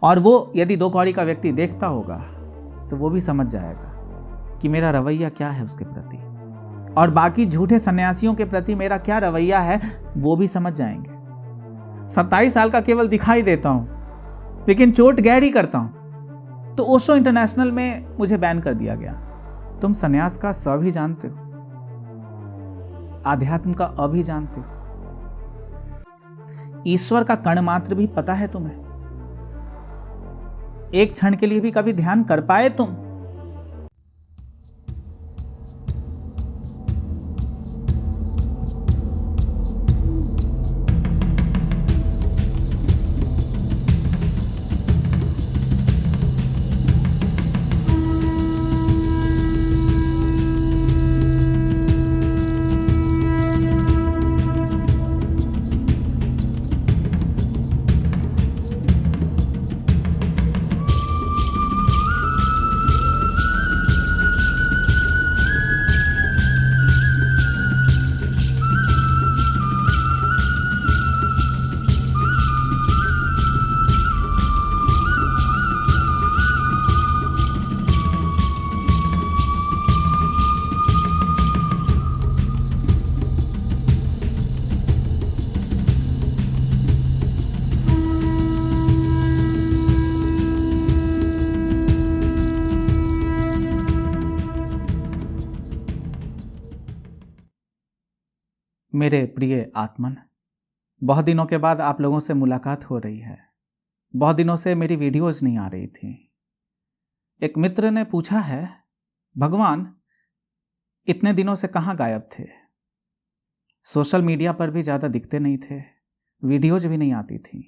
और वो यदि 2 कौड़ी का व्यक्ति देखता होगा तो वो भी समझ जाएगा कि मेरा रवैया क्या है उसके प्रति, और बाकी झूठे सन्यासियों के प्रति मेरा क्या रवैया है वो भी समझ जाएंगे। 27 साल का केवल दिखाई देता हूं, लेकिन चोट गहरी करता हूं। तो ओशो इंटरनेशनल में मुझे बैन कर दिया गया। तुम सन्यास का स भी जानते हो, आध्यात्म का अ भी जानते हो, ईश्वर का कण मात्र भी पता है तुम्हें? एक क्षण के लिए भी कभी ध्यान कर पाए तुम? मेरे प्रिय आत्मन, बहुत दिनों के बाद आप लोगों से मुलाकात हो रही है। बहुत दिनों से मेरी वीडियोज नहीं आ रही थी। एक मित्र ने पूछा है, भगवान इतने दिनों से कहाँ गायब थे? सोशल मीडिया पर भी ज़्यादा दिखते नहीं थे, वीडियोज भी नहीं आती थी।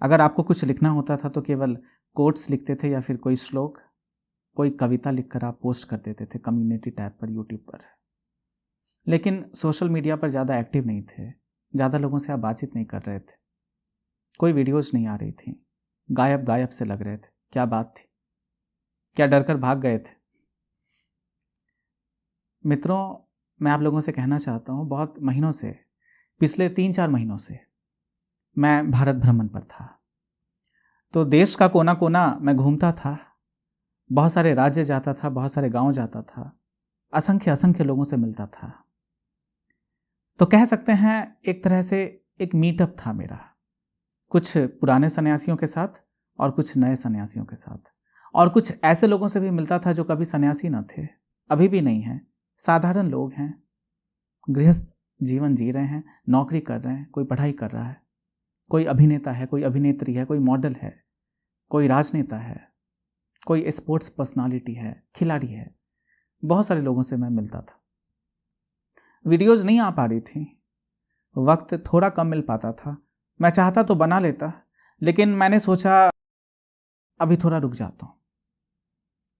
अगर आपको कुछ लिखना होता था तो केवल कोट्स लिखते थे या फिर कोई श्लोक, कोई कविता लिखकर आप पोस्ट कर देते थे कम्युनिटी टैब पर, यूट्यूब पर। लेकिन सोशल मीडिया पर ज़्यादा एक्टिव नहीं थे, ज़्यादा लोगों से आप बातचीत नहीं कर रहे थे, कोई वीडियोज नहीं आ रही थी, गायब गायब से लग रहे थे। क्या बात थी? क्या डर कर भाग गए थे? मित्रों, मैं आप लोगों से कहना चाहता हूँ, बहुत महीनों से, पिछले 3-4 महीनों से मैं भारत भ्रमण पर था। तो देश का कोना कोना मैं घूमता था, बहुत सारे राज्य जाता था, बहुत सारे गांव जाता था, असंख्य असंख्य लोगों से मिलता था। तो कह सकते हैं एक तरह से एक मीटअप था मेरा, कुछ पुराने सन्यासियों के साथ और कुछ नए सन्यासियों के साथ, और कुछ ऐसे लोगों से भी मिलता था जो कभी सन्यासी न थे, अभी भी नहीं हैं, साधारण लोग हैं, गृहस्थ जीवन जी रहे हैं, नौकरी कर रहे हैं, कोई पढ़ाई कर रहा है, कोई अभिनेता है, कोई अभिनेत्री है, कोई मॉडल है, कोई राजनेता है, कोई स्पोर्ट्स पर्सनालिटी है, खिलाड़ी है। बहुत सारे लोगों से मैं मिलता था। वीडियोज़ नहीं आ पा रही थी, वक्त थोड़ा कम मिल पाता था। मैं चाहता तो बना लेता, लेकिन मैंने सोचा अभी थोड़ा रुक जाता हूँ।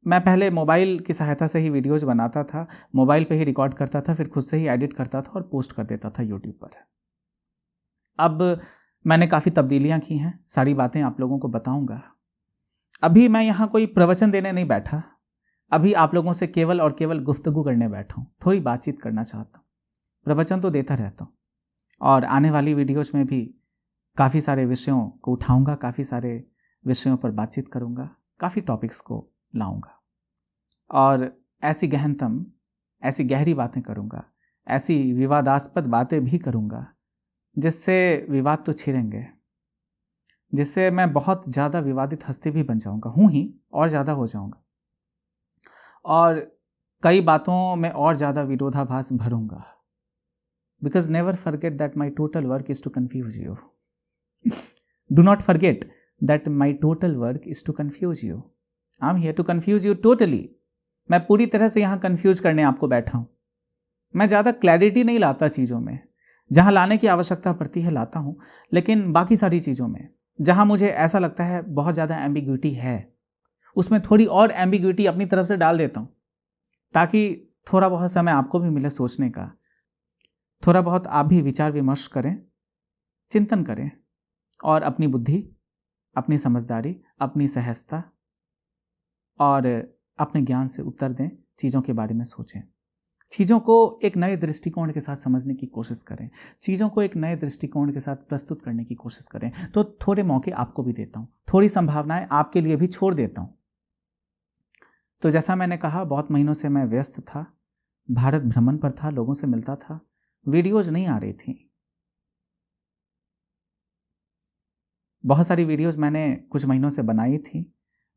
मैं पहले मोबाइल की सहायता से ही वीडियोज़ बनाता था, मोबाइल पे ही रिकॉर्ड करता था, फिर खुद से ही एडिट करता था और पोस्ट कर देता था यूट्यूब पर। अब मैंने काफ़ी तब्दीलियाँ की हैं, सारी बातें आप लोगों को बताऊँगा। अभी मैं यहाँ कोई प्रवचन देने नहीं बैठा, अभी आप लोगों से केवल और केवल गुफ्तगू करने बैठा हूँ, थोड़ी बातचीत करना चाहता हूँ। प्रवचन तो देता रहता हूँ और आने वाली वीडियोज में भी काफ़ी सारे विषयों को उठाऊंगा, काफ़ी सारे विषयों पर बातचीत करूंगा, काफ़ी टॉपिक्स को लाऊंगा और ऐसी गहनतम, ऐसी गहरी बातें करूंगा, ऐसी विवादास्पद बातें भी करूंगा जिससे विवाद तो छिड़ेंगे, जिससे मैं बहुत ज़्यादा विवादित हस्ती भी बन जाऊंगा, हूँ ही, और ज़्यादा हो जाऊंगा, और कई बातों में और ज़्यादा विरोधाभास भरूंगा। Because never forget that my total work is to confuse you. Do not forget that my total work is to confuse you. I'm here to confuse you totally. मैं पूरी तरह से यहाँ confuse करने आपको बैठा हूँ। मैं ज़्यादा clarity नहीं लाता चीज़ों में, जहाँ लाने की आवश्यकता पड़ती है लाता हूँ, लेकिन बाकी सारी चीज़ों में जहाँ मुझे ऐसा लगता है बहुत ज़्यादा एम्बिग्यूटी है, उसमें थोड़ी और एम्बिग्यूटी अपनी तरफ से डाल देता हूँ, ताकि थोड़ा बहुत समय आपको भी मिले सोचने का, थोड़ा बहुत आप भी विचार विमर्श करें, चिंतन करें और अपनी बुद्धि, अपनी समझदारी, अपनी सहजता और अपने ज्ञान से उत्तर दें, चीज़ों के बारे में सोचें। चीज़ों को एक नए दृष्टिकोण के साथ समझने की कोशिश करें, चीज़ों को एक नए दृष्टिकोण के साथ प्रस्तुत करने की कोशिश करें। तो थोड़े मौके आपको भी देता हूँ, थोड़ी संभावनाएं आपके लिए भी छोड़ देता हूँ। तो जैसा मैंने कहा, बहुत महीनों से मैं व्यस्त था, भारत भ्रमण पर था, लोगों से मिलता था, वीडियोज नहीं आ रही थी। बहुत सारी वीडियोज मैंने कुछ महीनों से बनाई थी।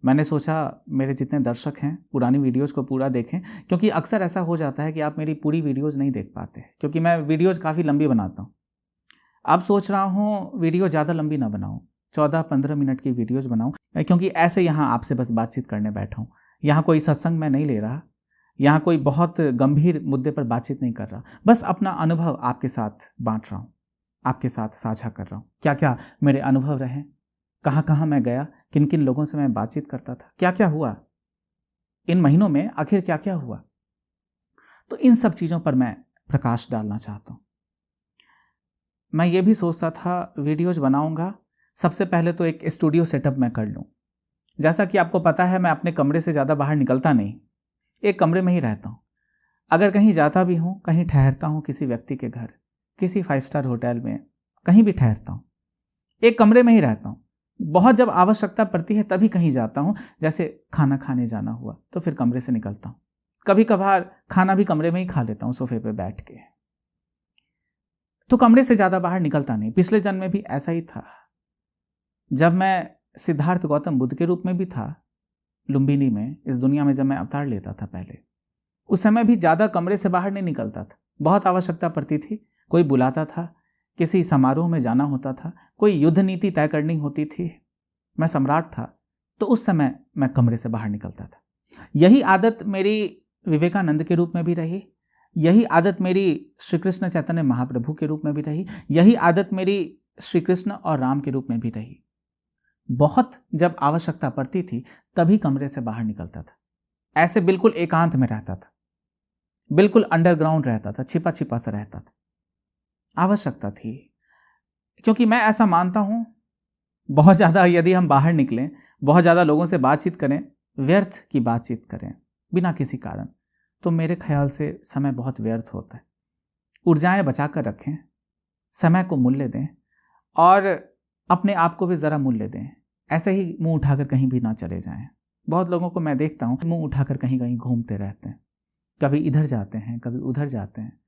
मैंने सोचा मेरे जितने दर्शक हैं पुरानी वीडियोज़ को पूरा देखें, क्योंकि अक्सर ऐसा हो जाता है कि आप मेरी पूरी वीडियोज़ नहीं देख पाते, क्योंकि मैं वीडियोज़ काफ़ी लंबी बनाता हूँ। अब सोच रहा हूँ वीडियो ज़्यादा लंबी ना बनाऊँ, 14-15 मिनट की वीडियोज़ बनाऊँ, क्योंकि ऐसे यहाँ आपसे बस बातचीत करने बैठा हूँ। यहाँ कोई सत्संग मैं नहीं ले रहा, यहाँ कोई बहुत गंभीर मुद्दे पर बातचीत नहीं कर रहा, बस अपना अनुभव आपके साथ बाँट रहा हूँ, आपके साथ साझा कर रहा हूँ। क्या क्या मेरे अनुभव रहे, कहाँ कहाँ मैं गया, किन किन लोगों से मैं बातचीत करता था, क्या क्या हुआ इन महीनों में, आखिर क्या क्या हुआ। तो इन सब चीज़ों पर मैं प्रकाश डालना चाहता हूँ। मैं ये भी सोचता था वीडियोज बनाऊंगा, सबसे पहले तो एक स्टूडियो सेटअप मैं कर लूँ। जैसा कि आपको पता है, मैं अपने कमरे से ज़्यादा बाहर निकलता नहीं, एक कमरे में ही रहता हूँ। अगर कहीं जाता भी हूँ, कहीं ठहरता हूँ, किसी व्यक्ति के घर, किसी 5 स्टार होटल में, कहीं भी ठहरता हूँ, एक कमरे में ही रहता हूँ। बहुत जब आवश्यकता पड़ती है तभी कहीं जाता हूँ, जैसे खाना खाने जाना हुआ तो फिर कमरे से निकलता हूँ। कभी कभार खाना भी कमरे में ही खा लेता हूँ, सोफे पे बैठ के। तो कमरे से ज़्यादा बाहर निकलता नहीं। पिछले जन्म में भी ऐसा ही था। जब मैं सिद्धार्थ गौतम बुद्ध के रूप में भी था, लुम्बिनी में, इस दुनिया में जब मैं अवतार लेता था पहले, उस समय भी ज़्यादा कमरे से बाहर नहीं निकलता था। बहुत आवश्यकता पड़ती थी, कोई बुलाता था, किसी समारोह में जाना होता था, कोई युद्ध नीति तय करनी होती थी, मैं सम्राट था, तो उस समय मैं कमरे से बाहर निकलता था। यही आदत मेरी विवेकानंद के रूप में भी रही, यही आदत मेरी श्री कृष्ण चैतन्य महाप्रभु के रूप में भी रही, यही आदत मेरी श्री कृष्ण और राम के रूप में भी रही। बहुत जब आवश्यकता पड़ती थी तभी कमरे से बाहर निकलता था, ऐसे बिल्कुल एकांत में रहता था, बिल्कुल अंडरग्राउंड रहता था, छिपा छिपा सा रहता था। आवश्यकता थी, क्योंकि मैं ऐसा मानता हूं, बहुत ज़्यादा यदि हम बाहर निकलें, बहुत ज़्यादा लोगों से बातचीत करें, व्यर्थ की बातचीत करें बिना किसी कारण, तो मेरे ख्याल से समय बहुत व्यर्थ होता है। ऊर्जाएं बचा कर रखें, समय को मूल्य दें और अपने आप को भी ज़रा मूल्य दें। ऐसे ही मुंह उठाकर कहीं भी ना चले जाएं। बहुत लोगों को मैं देखता हूं मुंह उठाकर कहीं कहीं घूमते रहते हैं, कभी इधर जाते हैं, कभी उधर जाते हैं,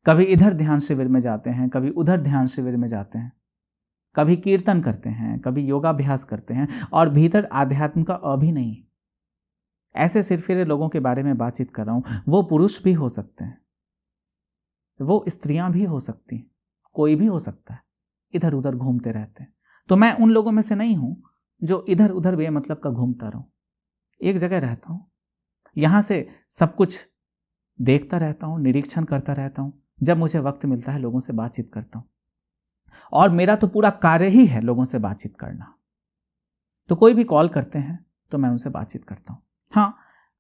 कभी इधर ध्यान शिविर में जाते हैं, कभी उधर ध्यान शिविर में जाते हैं, कभी कीर्तन करते हैं, कभी योगाभ्यास करते हैं, और भीतर आध्यात्म का अभी नहीं। ऐसे सिरफिरे लोगों के बारे में बातचीत कर रहा हूं। वो पुरुष भी हो सकते हैं, वो स्त्रियां भी हो सकती हैं, कोई भी हो सकता है, इधर उधर घूमते रहते हैं। तो मैं उन लोगों में से नहीं हूं जो इधर उधर बेमतलब का घूमता रहूं। एक जगह रहता हूं, यहां से सब कुछ देखता रहता हूं, निरीक्षण करता रहता हूं। जब मुझे वक्त मिलता है लोगों से बातचीत करता हूं, और मेरा तो पूरा कार्य ही है लोगों से बातचीत करना। तो कोई भी कॉल करते हैं तो मैं उनसे बातचीत करता हूँ। हाँ,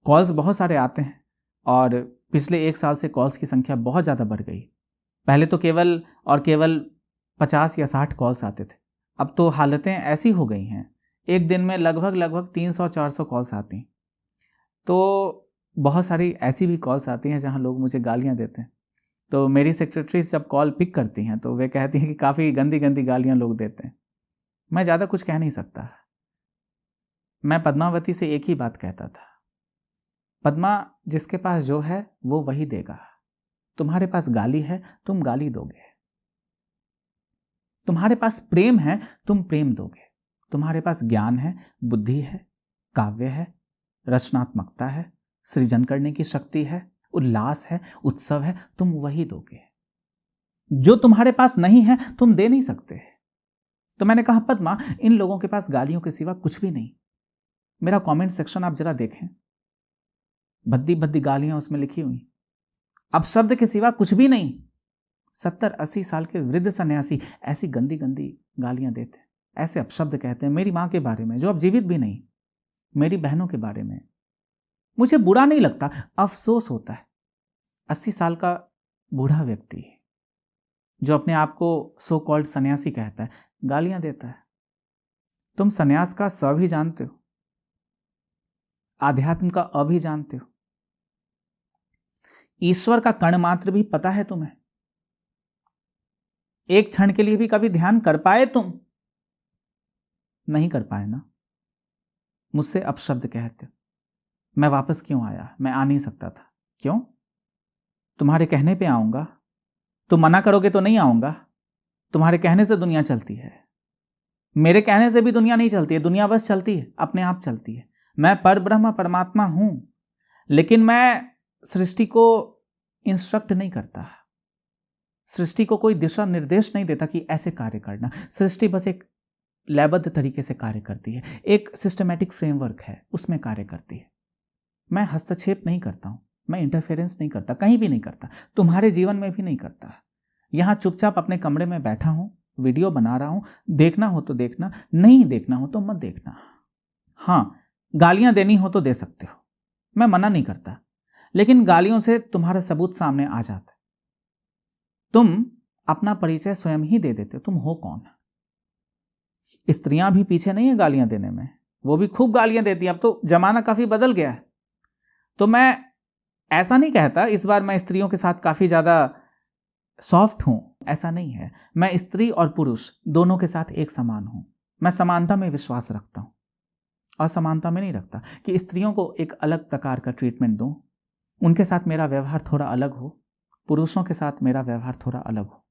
कॉल्स बहुत सारे आते हैं, और पिछले 1 साल से कॉल्स की संख्या बहुत ज़्यादा बढ़ गई। पहले तो केवल और केवल 50 या 60 कॉल्स आते थे, अब तो हालतें ऐसी हो गई हैं, एक दिन में लगभग 300-400 कॉल्स आती। तो बहुत सारी ऐसी भी कॉल्स आती हैं जहाँ लोग मुझे गालियाँ देते हैं। तो मेरी सेक्रेटरीज जब कॉल पिक करती हैं तो वे कहती हैं कि काफ़ी गंदी गंदी गालियाँ लोग देते हैं। मैं ज़्यादा कुछ कह नहीं सकता। मैं पद्मावती से एक ही बात कहता था, पद्मा, जिसके पास जो है वो वही देगा। तुम्हारे पास गाली है, तुम गाली दोगे। तुम्हारे पास प्रेम है, तुम प्रेम दोगे। तुम्हारे पास ज्ञान है, बुद्धि है, काव्य है, रचनात्मकता है, सृजन करने की शक्ति है, उल्लास है, उत्सव है, तुम वही दोगे। जो तुम्हारे पास नहीं है तुम दे नहीं सकते। तो मैंने कहा, पद्मा, इन लोगों के पास गालियों के सिवा कुछ भी नहीं। मेरा कमेंट सेक्शन आप जरा देखें, भद्दी भद्दी गालियां उसमें लिखी हुई, अब शब्द के सिवा कुछ भी नहीं। 70-80 साल के वृद्ध सन्यासी ऐसी गंदी गंदी गालियां देते, ऐसे अपशब्द कहते हैं मेरी मां के बारे में, जो अब जीवित भी नहीं, मेरी बहनों के बारे में। मुझे बुरा नहीं लगता, अफसोस होता है। 80 साल का बूढ़ा व्यक्ति जो अपने आप को सो कॉल्ड सन्यासी कहता है, गालियां देता है। तुम सन्यास का स भी जानते हो, आध्यात्म का अ भी जानते हो। ईश्वर का कण मात्र भी पता है तुम्हें? एक क्षण के लिए भी कभी ध्यान कर पाए तुम? नहीं कर पाए ना। मुझसे अपशब्द कहते हो। मैं वापस क्यों आया? मैं आ नहीं सकता था। क्यों? तुम्हारे कहने पे आऊंगा। तुम मना करोगे तो नहीं आऊंगा। तुम्हारे कहने से दुनिया चलती है। मेरे कहने से भी दुनिया नहीं चलती है। दुनिया बस चलती है, अपने आप चलती है। मैं परब्रह्म परमात्मा हूं, लेकिन मैं सृष्टि को इंस्ट्रक्ट नहीं करता। सृष्टि को कोई दिशा निर्देश नहीं देता कि ऐसे कार्य करना। सृष्टि बस एक लयबद्ध तरीके से कार्य करती है, एक सिस्टमैटिक फ्रेमवर्क है, उसमें कार्य करती है। मैं हस्तक्षेप नहीं करता हूं, मैं इंटरफेरेंस नहीं करता, कहीं भी नहीं करता, तुम्हारे जीवन में भी नहीं करता। यहां चुपचाप अपने कमरे में बैठा हूं, वीडियो बना रहा हूं। देखना हो तो देखना, नहीं देखना हो तो मत देखना। हां, गालियां देनी हो तो दे सकते हो, मैं मना नहीं करता, लेकिन गालियों से तुम्हारा सबूत सामने आ जाता है। तुम अपना परिचय स्वयं ही दे देते हो, तुम हो कौन। स्त्रियां भी पीछे नहीं है गालियां देने में, वो भी खूब गालियां देती हैं। अब तो जमाना काफी बदल गया है। तो मैं ऐसा नहीं कहता इस बार मैं स्त्रियों के साथ काफी ज्यादा सॉफ्ट हूं, ऐसा नहीं है। मैं स्त्री और पुरुष दोनों के साथ एक समान हूं। मैं समानता में विश्वास रखता हूं, असमानता में नहीं रखता कि स्त्रियों को एक अलग प्रकार का ट्रीटमेंट दूं, उनके साथ मेरा व्यवहार थोड़ा अलग हो, पुरुषों के साथ मेरा व्यवहार थोड़ा अलग हो।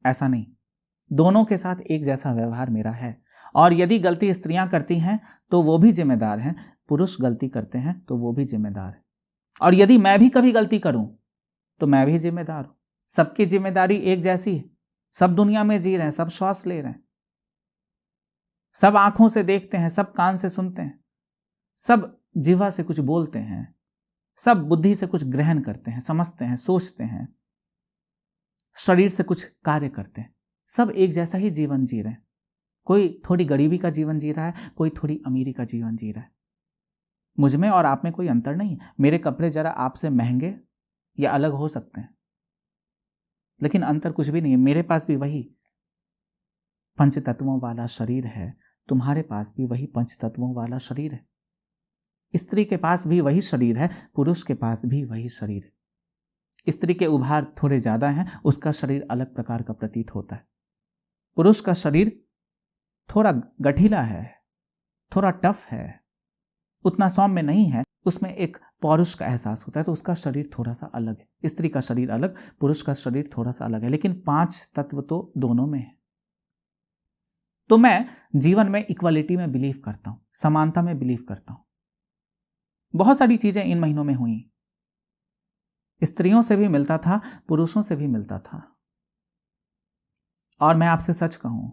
ऐसा नहीं, दोनों के साथ एक जैसा व्यवहार मेरा है। और यदि गलती स्त्रियां करती हैं तो वो भी जिम्मेदार हैं, पुरुष गलती करते हैं तो वो भी जिम्मेदार है। और यदि मैं भी कभी गलती करूं तो मैं भी जिम्मेदार हूं। सबकी जिम्मेदारी एक जैसी है। सब दुनिया में जी रहे हैं, सब श्वास ले रहे हैं, सब आंखों से देखते हैं, सब कान से सुनते हैं, सब जिह्वा से कुछ बोलते हैं, सब बुद्धि से कुछ ग्रहण करते हैं, समझते हैं, सोचते हैं, शरीर से कुछ कार्य करते हैं। सब एक जैसा ही जीवन जी रहे हैं। कोई थोड़ी गरीबी का जीवन जी रहा है, कोई थोड़ी अमीरी का जीवन जी रहा है। मुझ में और आप में कोई अंतर नहीं है। मेरे कपड़े जरा आपसे महंगे या अलग हो सकते हैं, लेकिन अंतर कुछ भी नहीं है। मेरे पास भी वही पंच तत्वों वाला शरीर है, तुम्हारे पास भी वही पंच तत्वों वाला शरीर है। स्त्री के पास भी वही शरीर है, पुरुष के पास भी वही शरीर है। स्त्री के उभार थोड़े ज्यादा हैं, उसका शरीर अलग प्रकार का प्रतीत होता है। पुरुष का शरीर थोड़ा गठीला है, थोड़ा टफ है, उतना सौम्य नहीं है, उसमें एक पौरुष का एहसास होता है, तो उसका शरीर थोड़ा सा अलग है। स्त्री का शरीर अलग, पुरुष का शरीर थोड़ा सा अलग है, लेकिन 5 तत्व तो दोनों में है। तो मैं जीवन में इक्वालिटी में बिलीव करता हूं, समानता में बिलीव करता हूं। बहुत सारी चीजें इन महीनों में हुई। स्त्रियों से भी मिलता था, पुरुषों से भी मिलता था। और मैं आपसे सच कहूं,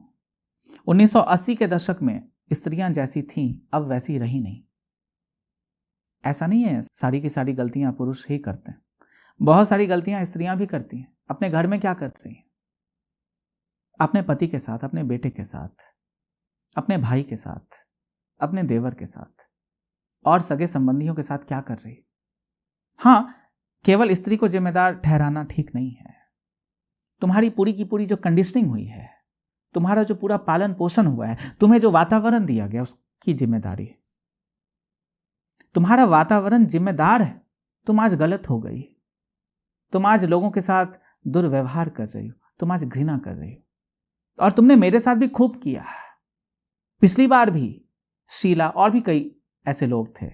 1980 के दशक में स्त्रियां जैसी थीं अब वैसी रही नहीं। ऐसा नहीं है सारी की सारी गलतियां पुरुष ही करते हैं, बहुत सारी गलतियां स्त्रियां भी करती हैं। अपने घर में क्या कर रही हैं? अपने पति के साथ, अपने बेटे के साथ, अपने भाई के साथ, अपने देवर के साथ और सगे संबंधियों के साथ क्या कर रही? हां, केवल स्त्री को जिम्मेदार ठहराना ठीक नहीं है। तुम्हारी पूरी की पूरी जो कंडीशनिंग हुई है, तुम्हारा जो पूरा पालन पोषण हुआ है, तुम्हें जो वातावरण दिया गया, उसकी जिम्मेदारी है। तुम्हारा वातावरण जिम्मेदार है। तुम आज गलत हो गई, तुम आज लोगों के साथ दुर्व्यवहार कर रही हो, तुम आज घृणा कर रही हो, और तुमने मेरे साथ भी खूब किया। पिछली बार भी शीला और भी कई ऐसे लोग थे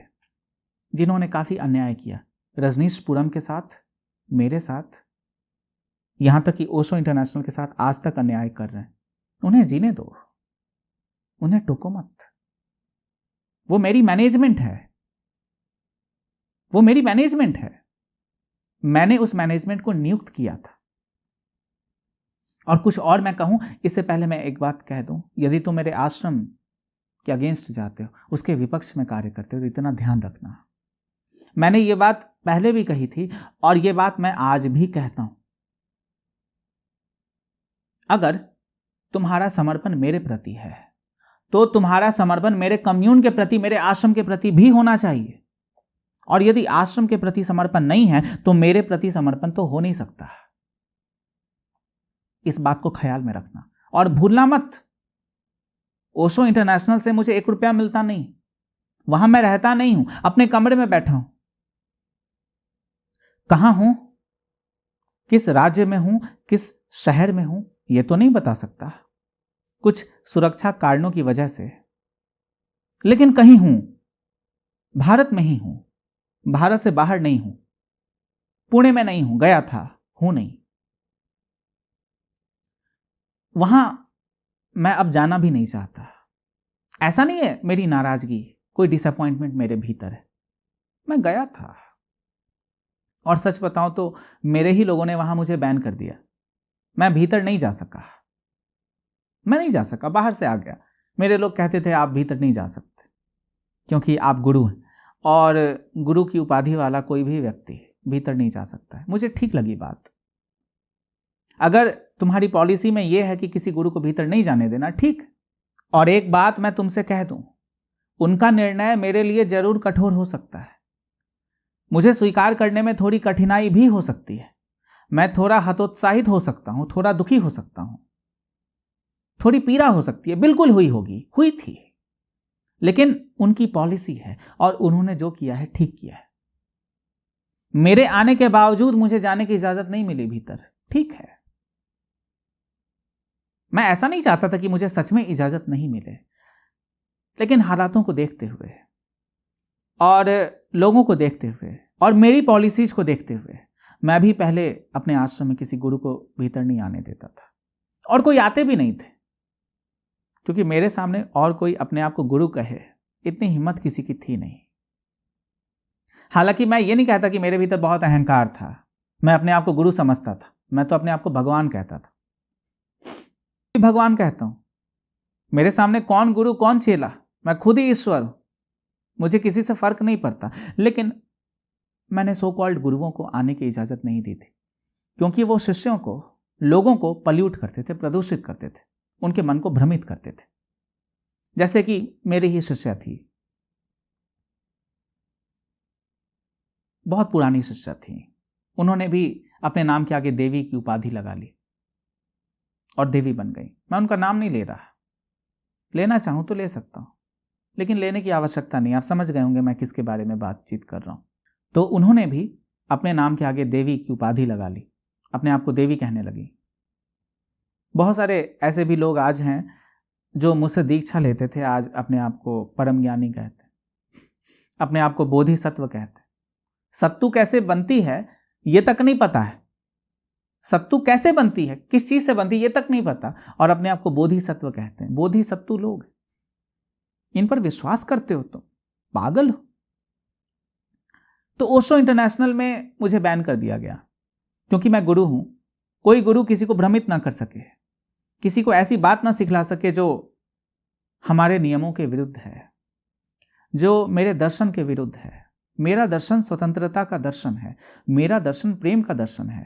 जिन्होंने काफी अन्याय किया। रजनीशपुरम के साथ, मेरे साथ, यहां तक कि ओशो इंटरनेशनल के साथ आज तक अन्याय कर रहे हैं। उन्हें जीने दो, उन्हें टोको मत। वो मेरी मैनेजमेंट है, वो मेरी मैनेजमेंट है। मैंने उस मैनेजमेंट को नियुक्त किया था। और कुछ और मैं कहूं इससे पहले मैं एक बात कह दूं, यदि तुम मेरे आश्रम के अगेंस्ट जाते हो, उसके विपक्ष में कार्य करते हो, तो इतना ध्यान रखना। मैंने ये बात पहले भी कही थी और ये बात मैं आज भी कहता हूं। अगर तुम्हारा समर्पण मेरे प्रति है तो तुम्हारा समर्पण मेरे कम्यून के प्रति, मेरे आश्रम के प्रति भी होना चाहिए। और यदि आश्रम के प्रति समर्पण नहीं है तो मेरे प्रति समर्पण तो हो नहीं सकता। इस बात को ख्याल में रखना और भूलना मत, ओशो इंटरनेशनल से मुझे 1 रुपया मिलता नहीं, वहां मैं रहता नहीं हूं, अपने कमरे में बैठा हूं। कहाँ हूं, किस राज्य में हूं, किस शहर में हूं, यह तो नहीं बता सकता, कुछ सुरक्षा कारणों की वजह से, लेकिन कहीं हूं, भारत में ही हूं, भारत से बाहर नहीं हूं, पुणे में नहीं हूं, गया था, हूं नहीं। वहां मैं अब जाना भी नहीं चाहता। ऐसा नहीं है मेरी नाराजगी, कोई डिसअपॉइंटमेंट मेरे भीतर है, मैं गया था। और सच बताऊं तो मेरे ही लोगों ने वहां मुझे बैन कर दिया, मैं भीतर नहीं जा सका, मैं नहीं जा सका, बाहर से आ गया। मेरे लोग कहते थे आप भीतर नहीं जा सकते क्योंकि आप गुरु हैं, और गुरु की उपाधि वाला कोई भी व्यक्ति भीतर नहीं जा सकता है। मुझे ठीक लगी बात। अगर तुम्हारी पॉलिसी में यह है कि किसी गुरु को भीतर नहीं जाने देना, ठीक। और एक बात मैं तुमसे कह दूं, उनका निर्णय मेरे लिए जरूर कठोर हो सकता है, मुझे स्वीकार करने में थोड़ी कठिनाई भी हो सकती है, मैं थोड़ा हतोत्साहित हो सकता हूं, थोड़ा दुखी हो सकता हूं, थोड़ी पीड़ा हो सकती है, बिल्कुल हुई होगी, हुई थी, लेकिन उनकी पॉलिसी है और उन्होंने जो किया है ठीक किया है। मेरे आने के बावजूद मुझे जाने की इजाजत नहीं मिली भीतर, ठीक है। मैं ऐसा नहीं चाहता था कि मुझे सच में इजाजत नहीं मिले, लेकिन हालातों को देखते हुए और लोगों को देखते हुए और मेरी पॉलिसीज को देखते हुए मैं भी पहले अपने आश्रम में किसी गुरु को भीतर नहीं आने देता था, और कोई आते भी नहीं थे, क्योंकि मेरे सामने और कोई अपने आप को गुरु कहे इतनी हिम्मत किसी की थी नहीं। हालांकि मैं ये नहीं कहता कि मेरे भीतर बहुत अहंकार था, मैं अपने आप को गुरु समझता था, मैं तो अपने आप को भगवान कहता था, भगवान कहता हूं। मेरे सामने कौन गुरु कौन चेला, मैं खुद ही ईश्वर हूं, मुझे किसी से फर्क नहीं पड़ता। लेकिन मैंने सो कॉल्ड गुरुओं को आने की इजाजत नहीं दी थी, क्योंकि वो शिष्यों को, लोगों को पल्यूट करते थे, प्रदूषित करते थे, उनके मन को भ्रमित करते थे। जैसे कि मेरी ही शिष्या थी, बहुत पुरानी शिष्या थी, उन्होंने भी अपने नाम के आगे देवी की उपाधि लगा ली और देवी बन गई। मैं उनका नाम नहीं ले रहा, लेना चाहूं तो ले सकता हूं, लेकिन लेने की आवश्यकता नहीं, आप समझ गए होंगे मैं किसके बारे में बातचीत कर रहा हूं। तो उन्होंने भी अपने नाम के आगे देवी की उपाधि लगा ली, अपने आप को देवी कहने लगी। बहुत सारे ऐसे भी लोग आज हैं जो मुझसे दीक्षा लेते थे, आज अपने आप को परम ज्ञानी कहते, अपने आप को बोधिसत्व कहते। सत्तू कैसे बनती है ये तक नहीं पता है, सत्तू कैसे बनती है, किस चीज से बनती है ये तक नहीं पता, और अपने आप को बोधिसत्व कहते हैं। बोधिसत्व लोग, इन पर विश्वास करते हो तुम, पागल हो। तो ओशो इंटरनेशनल में मुझे बैन कर दिया गया, क्योंकि मैं गुरु हूं। कोई गुरु किसी को भ्रमित ना कर सके, किसी को ऐसी बात ना सिखला सके जो हमारे नियमों के विरुद्ध है, जो मेरे दर्शन के विरुद्ध है। मेरा दर्शन स्वतंत्रता का दर्शन है, मेरा दर्शन प्रेम का दर्शन है,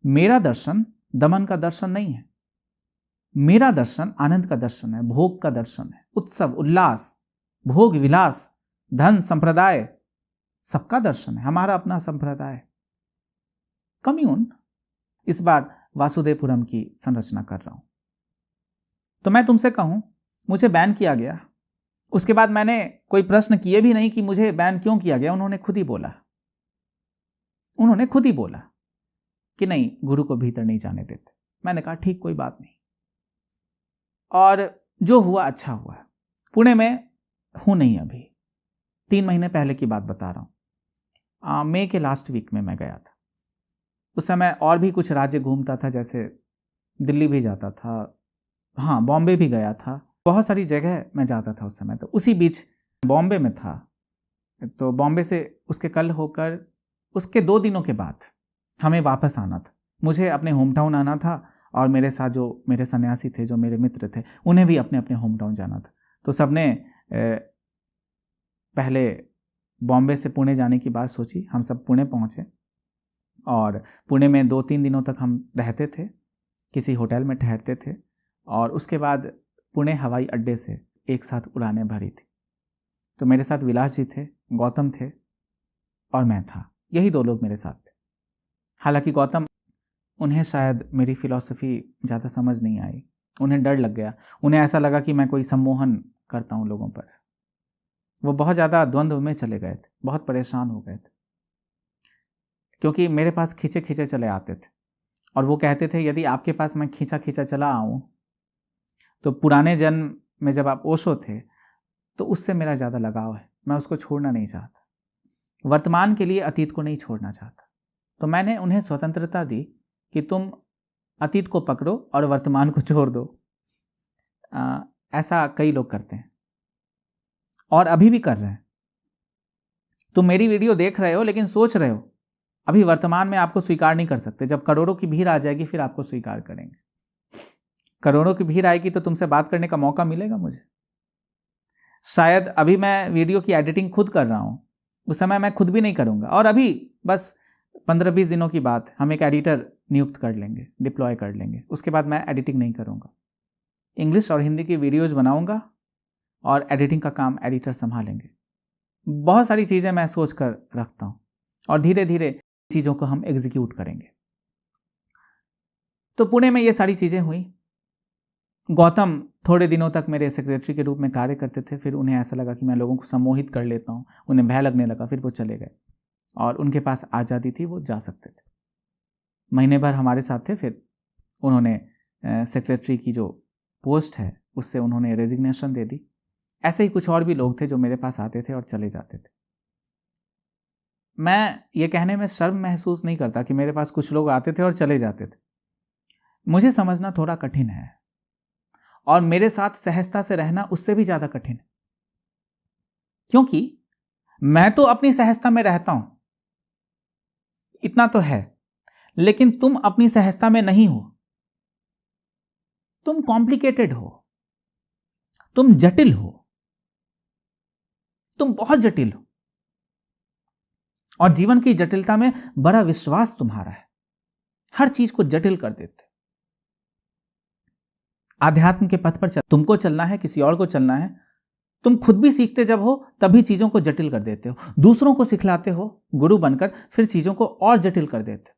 मेरा दर्शन दमन का दर्शन नहीं है, मेरा दर्शन आनंद का दर्शन है, भोग का दर्शन है, उत्सव उल्लास, भोग विलास, धन संप्रदाय, सबका दर्शन है, हमारा अपना संप्रदाय, कम्यून। इस बार वासुदेवपुरम की संरचना कर रहा हूं। तो मैं तुमसे कहूं, मुझे बैन किया गया, उसके बाद मैंने कोई प्रश्न किए भी नहीं कि मुझे बैन क्यों किया गया। उन्होंने खुद ही बोला, उन्होंने खुद ही बोला कि नहीं, गुरु को भीतर नहीं जाने देते। मैंने कहा ठीक, कोई बात नहीं, और जो हुआ अच्छा हुआ। पुणे में हूं नहीं अभी, 3 महीने पहले की बात बता रहा हूं। मई के लास्ट वीक में मैं गया था। उस समय और भी कुछ राज्य घूमता था, जैसे दिल्ली भी जाता था, हाँ बॉम्बे भी गया था, बहुत सारी जगह मैं जाता था उस समय। तो उसी बीच बॉम्बे में था, तो बॉम्बे से उसके कल होकर उसके 2 दिनों के बाद हमें वापस आना था। मुझे अपने होम टाउन आना था, और मेरे साथ जो मेरे सन्यासी थे, जो मेरे मित्र थे, उन्हें भी अपने अपने होम टाउन जाना था। तो सबने पहले बॉम्बे से पुणे जाने की बात सोची। हम सब पुणे पहुंचे, और पुणे में 2-3 दिनों तक हम रहते थे, किसी होटल में ठहरते थे, और उसके बाद पुणे हवाई अड्डे से एक साथ उड़ानें भरी थी। तो मेरे साथ विलास जी थे, गौतम थे, और मैं था। यही 2 लोग मेरे साथ थे। हालांकि गौतम, उन्हें शायद मेरी फिलॉसफी ज़्यादा समझ नहीं आई, उन्हें डर लग गया, उन्हें ऐसा लगा कि मैं कोई सम्मोहन करता हूँ लोगों पर। वो बहुत ज़्यादा द्वंद्व में चले गए थे, बहुत परेशान हो गए थे। क्योंकि मेरे पास खींचे खींचे चले आते थे और वो कहते थे यदि आपके पास मैं खींचा खींचा चला आऊँ तो पुराने जन्म में जब आप ओशो थे तो उससे मेरा ज़्यादा लगाव है, मैं उसको छोड़ना नहीं चाहता, वर्तमान के लिए अतीत को नहीं छोड़ना चाहता। तो मैंने उन्हें स्वतंत्रता दी कि तुम अतीत को पकड़ो और वर्तमान को छोड़ दो। ऐसा कई लोग करते हैं और अभी भी कर रहे हैं। तुम मेरी वीडियो देख रहे हो लेकिन सोच रहे हो अभी वर्तमान में आपको स्वीकार नहीं कर सकते, जब करोड़ों की भीड़ आ जाएगी फिर आपको स्वीकार करेंगे। करोड़ों की भीड़ आएगी तो तुमसे बात करने का मौका मिलेगा मुझे। शायद अभी मैं वीडियो की एडिटिंग खुद कर रहा हूं, उस समय मैं खुद भी नहीं करूंगा और अभी बस 15-20 दिनों की बात, हम एक एडिटर नियुक्त कर लेंगे, डिप्लॉय कर लेंगे, उसके बाद मैं एडिटिंग नहीं करूंगा। इंग्लिश और हिंदी की वीडियोज बनाऊंगा और एडिटिंग का काम एडिटर संभालेंगे। बहुत सारी चीज़ें मैं सोच कर रखता हूं और धीरे धीरे चीज़ों को हम एग्जीक्यूट करेंगे। तो पुणे में ये सारी चीज़ें हुई। गौतम थोड़े दिनों तक मेरे सेक्रेटरी के रूप में कार्य करते थे, फिर उन्हें ऐसा लगा कि मैं लोगों को सम्मोहित कर लेता हूँ, उन्हें भय लगने लगा, फिर वो चले गए और उनके पास आज़ादी थी, वो जा सकते थे। महीने भर हमारे साथ थे, फिर उन्होंने सेक्रेटरी की जो पोस्ट है उससे उन्होंने रेजिग्नेशन दे दी। ऐसे ही कुछ और भी लोग थे जो मेरे पास आते थे और चले जाते थे। मैं ये कहने में शर्म महसूस नहीं करता कि मेरे पास कुछ लोग आते थे और चले जाते थे। मुझे समझना थोड़ा कठिन है और मेरे साथ सहजता से रहना उससे भी ज्यादा कठिन है, क्योंकि मैं तो अपनी सहजता में रहता हूं, इतना तो है, लेकिन तुम अपनी सहजता में नहीं हो। तुम कॉम्प्लिकेटेड हो, तुम जटिल हो, तुम बहुत जटिल हो और जीवन की जटिलता में बड़ा विश्वास तुम्हारा है, हर चीज को जटिल कर देते। आध्यात्म के पथ पर तुमको चलना है, किसी और को चलना है, तुम खुद भी सीखते जब हो तभी चीजों को जटिल कर देते हो, दूसरों को सिखलाते हो गुरु बनकर, फिर चीजों को और जटिल कर देते।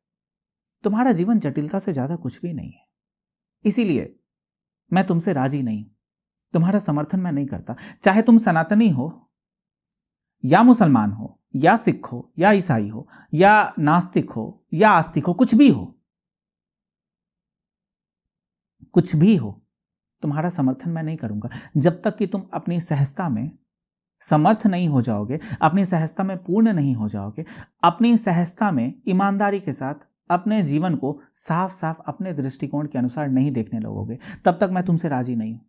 तुम्हारा जीवन जटिलता से ज्यादा कुछ भी नहीं है। इसीलिए मैं तुमसे राजी नहीं हूं, तुम्हारा समर्थन मैं नहीं करता। चाहे तुम सनातनी हो या मुसलमान हो या सिख हो या ईसाई हो या नास्तिक हो या आस्तिक हो, कुछ भी हो, कुछ भी हो, तुम्हारा समर्थन मैं नहीं करूंगा जब तक कि तुम अपनी सहजता में समर्थ नहीं हो जाओगे, अपनी सहजता में पूर्ण नहीं हो जाओगे, अपनी सहजता में ईमानदारी के साथ अपने जीवन को साफ साफ अपने दृष्टिकोण के अनुसार नहीं देखने लगोगे, तब तक मैं तुमसे राजी नहीं हूं।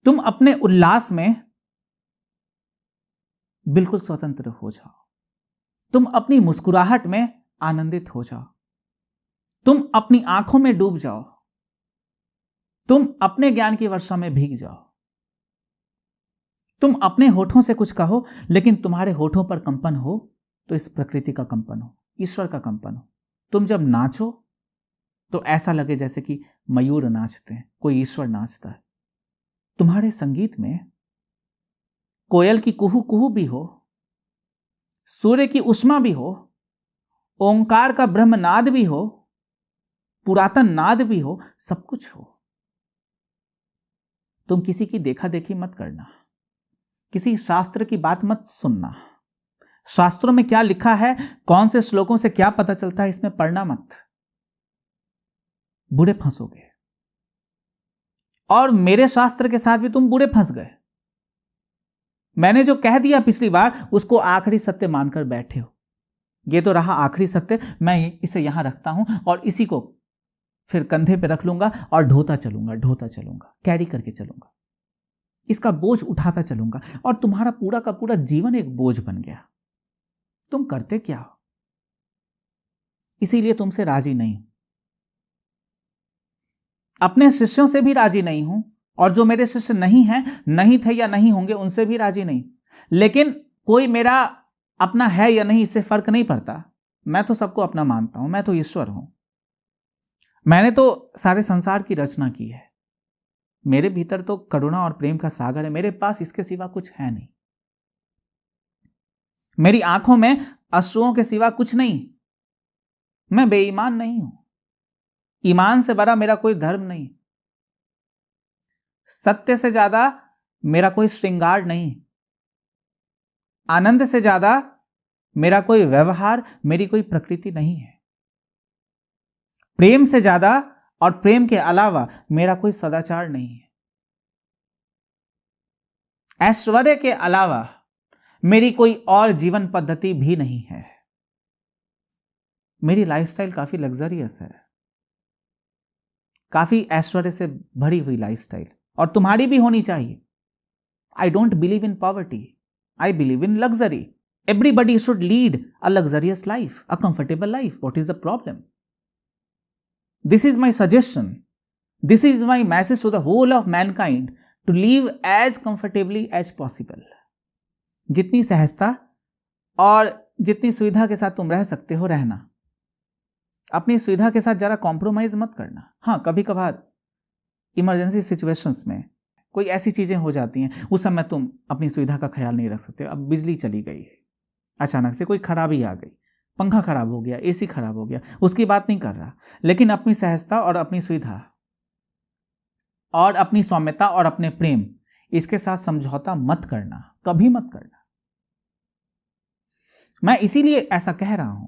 तुम अपने उल्लास में बिल्कुल स्वतंत्र हो जाओ, तुम अपनी मुस्कुराहट में आनंदित हो जाओ, तुम अपनी आंखों में डूब जाओ, तुम अपने ज्ञान की वर्षा में भीग जाओ, तुम अपने होठों से कुछ कहो लेकिन तुम्हारे होठों पर कंपन हो तो इस प्रकृति का कंपन हो, ईश्वर का कंपन हो। तुम जब नाचो तो ऐसा लगे जैसे कि मयूर नाचते हैं, कोई ईश्वर नाचता है। तुम्हारे संगीत में कोयल की कुहू कुहू भी हो, सूर्य की उष्मा भी हो, ओंकार का ब्रह्मनाद भी हो, पुरातन नाद भी हो, सब कुछ हो। तुम किसी की देखा देखी मत करना, किसी शास्त्र की बात मत सुनना। शास्त्रों में क्या लिखा है, कौन से श्लोकों से क्या पता चलता है, इसमें पढ़ना मत, बुरे फंसोगे। और मेरे शास्त्र के साथ भी तुम बुरे फंस गए। मैंने जो कह दिया पिछली बार उसको आखिरी सत्य मानकर बैठे हो। ये तो रहा आखिरी सत्य, मैं इसे यहां रखता हूं और इसी को फिर कंधे पे रख लूंगा और ढोता चलूंगा, कैरी करके चलूंगा, इसका बोझ उठाता चलूंगा और तुम्हारा पूरा का पूरा जीवन एक बोझ बन गया। तुम करते क्या हो? इसीलिए तुमसे राजी नहीं हूं, अपने शिष्यों से भी राजी नहीं हूं और जो मेरे शिष्य नहीं हैं, नहीं थे या नहीं होंगे, उनसे भी राजी नहीं। लेकिन कोई मेरा अपना है या नहीं इससे फर्क नहीं पड़ता, मैं तो सबको अपना मानता हूं, मैं तो ईश्वर हूं। मैंने तो सारे संसार की रचना की है, मेरे भीतर तो करुणा और प्रेम का सागर है, मेरे पास इसके सिवा कुछ है नहीं। मेरी आंखों में अश्रुओं के सिवा कुछ नहीं। मैं बेईमान नहीं हूं, ईमान से बड़ा मेरा कोई धर्म नहीं, सत्य से ज्यादा मेरा कोई श्रृंगार नहीं, आनंद से ज्यादा मेरा कोई व्यवहार, मेरी कोई प्रकृति नहीं है। प्रेम से ज्यादा और प्रेम के अलावा मेरा कोई सदाचार नहीं है। ऐश्वर्य के अलावा मेरी कोई और जीवन पद्धति भी नहीं है। मेरी लाइफस्टाइल काफी लग्जरियस है, काफी ऐश्वर्य से भरी हुई लाइफस्टाइल, और तुम्हारी भी होनी चाहिए। I don't believe in poverty, I believe in luxury. Everybody should lead a luxurious life, a comfortable life. What is the problem? This is my suggestion. This is my message to the whole of mankind to live as comfortably as possible. जितनी सहजता और जितनी सुविधा के साथ तुम रह सकते हो रहना। अपनी सुविधा के साथ जरा कॉम्प्रोमाइज मत करना। हाँ, कभी कभार इमरजेंसी सिचुएशंस में कोई ऐसी चीजें हो जाती हैं, उस समय तुम अपनी सुविधा का ख्याल नहीं रख सकते। अब बिजली चली गई, अचानक से कोई खराबी आ गई, पंखा खराब हो गया, एसी खराब हो गया, उसकी बात नहीं कर रहा, लेकिन अपनी सहजता और अपनी सुविधा और अपनी सौम्यता और अपने प्रेम, इसके साथ समझौता मत करना, कभी मत करना। मैं इसीलिए ऐसा कह रहा हूं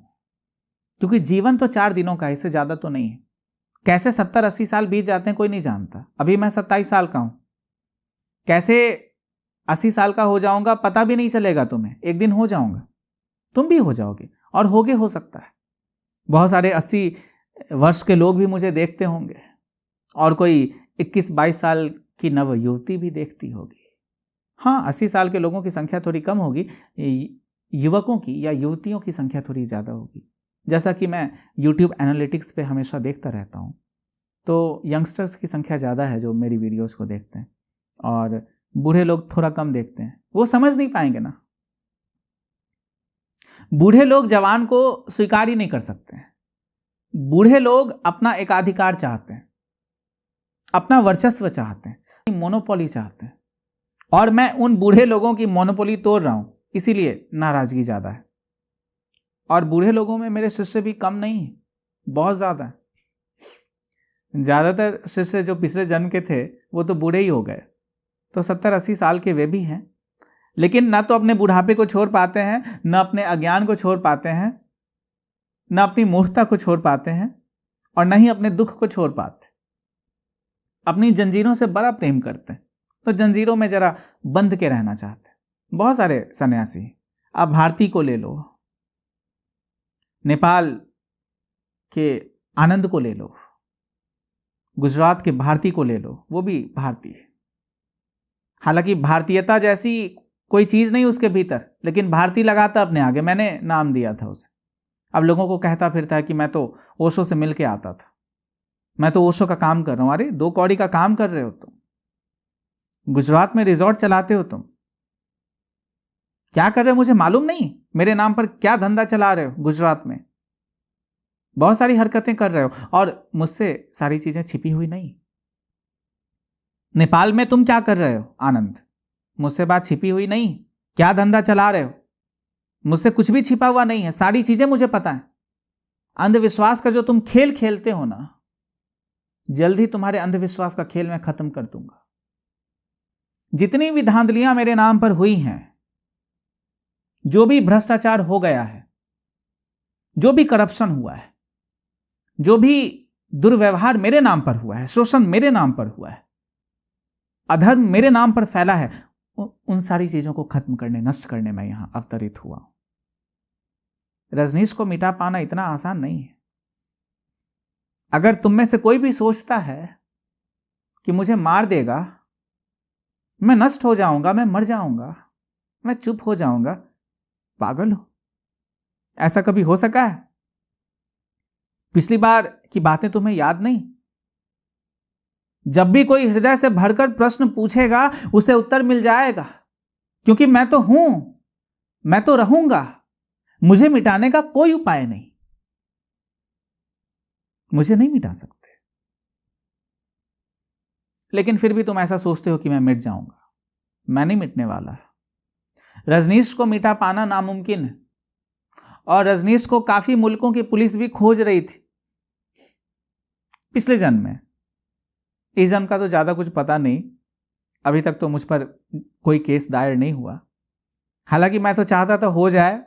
क्योंकि जीवन तो 4 दिनों का, इससे ज्यादा तो नहीं है। कैसे 70-80 साल बीत जाते हैं कोई नहीं जानता। अभी मैं 27 साल का हूं, कैसे 80 साल का हो जाऊंगा पता भी नहीं चलेगा तुम्हें। एक दिन हो जाऊंगा, तुम भी हो जाओगे, और होगे हो सकता है। बहुत सारे 80 वर्ष के लोग भी मुझे देखते होंगे, और कोई 21-22 साल की नव युवती भी देखती होगी। हाँ, 80 साल के लोगों की संख्या थोड़ी कम होगी, युवकों की या युवतियों की संख्या थोड़ी ज़्यादा होगी। जैसा कि मैं YouTube एनालिटिक्स पे हमेशा देखता रहता हूँ, तो यंगस्टर्स की संख्या ज़्यादा है जो मेरी वीडियोज़ को देखते हैं, और बूढ़े लोग थोड़ा कम देखते हैं। वो समझ नहीं पाएंगे ना, बूढ़े लोग जवान को स्वीकार ही नहीं कर सकते हैं। बूढ़े लोग अपना एकाधिकार चाहते हैं, अपना वर्चस्व चाहते हैं, मोनोपोली चाहते हैं, और मैं उन बूढ़े लोगों की मोनोपोली तोड़ रहा हूं, इसीलिए नाराजगी ज्यादा है। और बूढ़े लोगों में मेरे शिष्य भी कम नहीं है, बहुत ज्यादा है। ज्यादातर शिष्य जो पिछले जन्म के थे वो तो बूढ़े ही हो गए, तो 70-80 साल के वे भी हैं, लेकिन ना तो अपने बुढ़ापे को छोड़ पाते हैं, न अपने अज्ञान को छोड़ पाते हैं, न अपनी मूर्खता को छोड़ पाते हैं, और न ही अपने दुख को छोड़ पाते। अपनी जंजीरों से बड़ा प्रेम करते हैं, तो जंजीरों में जरा बंध के रहना चाहते हैं। बहुत सारे सन्यासी, आप भारती को ले लो, नेपाल के आनंद को ले लो, गुजरात के भारती को ले लो, वो भी भारतीय है। हालांकि भारतीयता जैसी कोई चीज नहीं उसके भीतर, लेकिन भारती लगाता अपने आगे, मैंने नाम दिया था उसे। अब लोगों को कहता फिरता है कि मैं तो ओशो से मिल के आता था, मैं तो ओशो का काम कर रहा हूं। अरे 2 कौड़ी का काम कर रहे हो तुम, गुजरात में रिजॉर्ट चलाते हो तुम, क्या कर रहे हो मुझे मालूम नहीं। मेरे नाम पर क्या धंधा चला रहे हो गुजरात में, बहुत सारी हरकतें कर रहे हो, और मुझसे सारी चीजें छिपी हुई नहीं। नेपाल में तुम क्या कर रहे हो आनंद, मुझसे बात छिपी हुई नहीं। क्या धंधा चला रहे हो, मुझसे कुछ भी छिपा हुआ नहीं है, सारी चीजें मुझे पता है। अंधविश्वास का जो तुम खेल खेलते हो ना, जल्दी तुम्हारे अंधविश्वास का खेल मैं खत्म कर दूंगा। जितनी भी धांधलियां मेरे नाम पर हुई हैं, जो भी भ्रष्टाचार हो गया है, जो भी करप्शन हुआ है, जो भी दुर्व्यवहार मेरे नाम पर हुआ है, शोषण मेरे नाम पर हुआ है, अधर्म मेरे नाम पर फैला है, उन सारी चीजों को खत्म करने, नष्ट करने में यहां अवतरित हुआ। रजनीश को मिटा पाना इतना आसान नहीं है। अगर तुम में से कोई भी सोचता है कि मुझे मार देगा, मैं नष्ट हो जाऊंगा, मैं मर जाऊंगा, मैं चुप हो जाऊंगा, पागल हो। ऐसा कभी हो सका है? पिछली बार की बातें तुम्हें याद नहीं? जब भी कोई हृदय से भरकर प्रश्न पूछेगा, उसे उत्तर मिल जाएगा, क्योंकि मैं तो हूं, मैं तो रहूंगा। मुझे मिटाने का कोई उपाय नहीं, मुझे नहीं मिटा सकते। लेकिन फिर भी तुम ऐसा सोचते हो कि मैं मिट जाऊंगा। मैं नहीं मिटने वाला। रजनीश को मिटा पाना नामुमकिन है, और रजनीश को काफी मुल्कों की पुलिस भी खोज रही थी पिछले जन्म में। इस जन्म का तो ज्यादा कुछ पता नहीं, अभी तक तो मुझ पर कोई केस दायर नहीं हुआ। हालांकि मैं तो चाहता था हो जाए,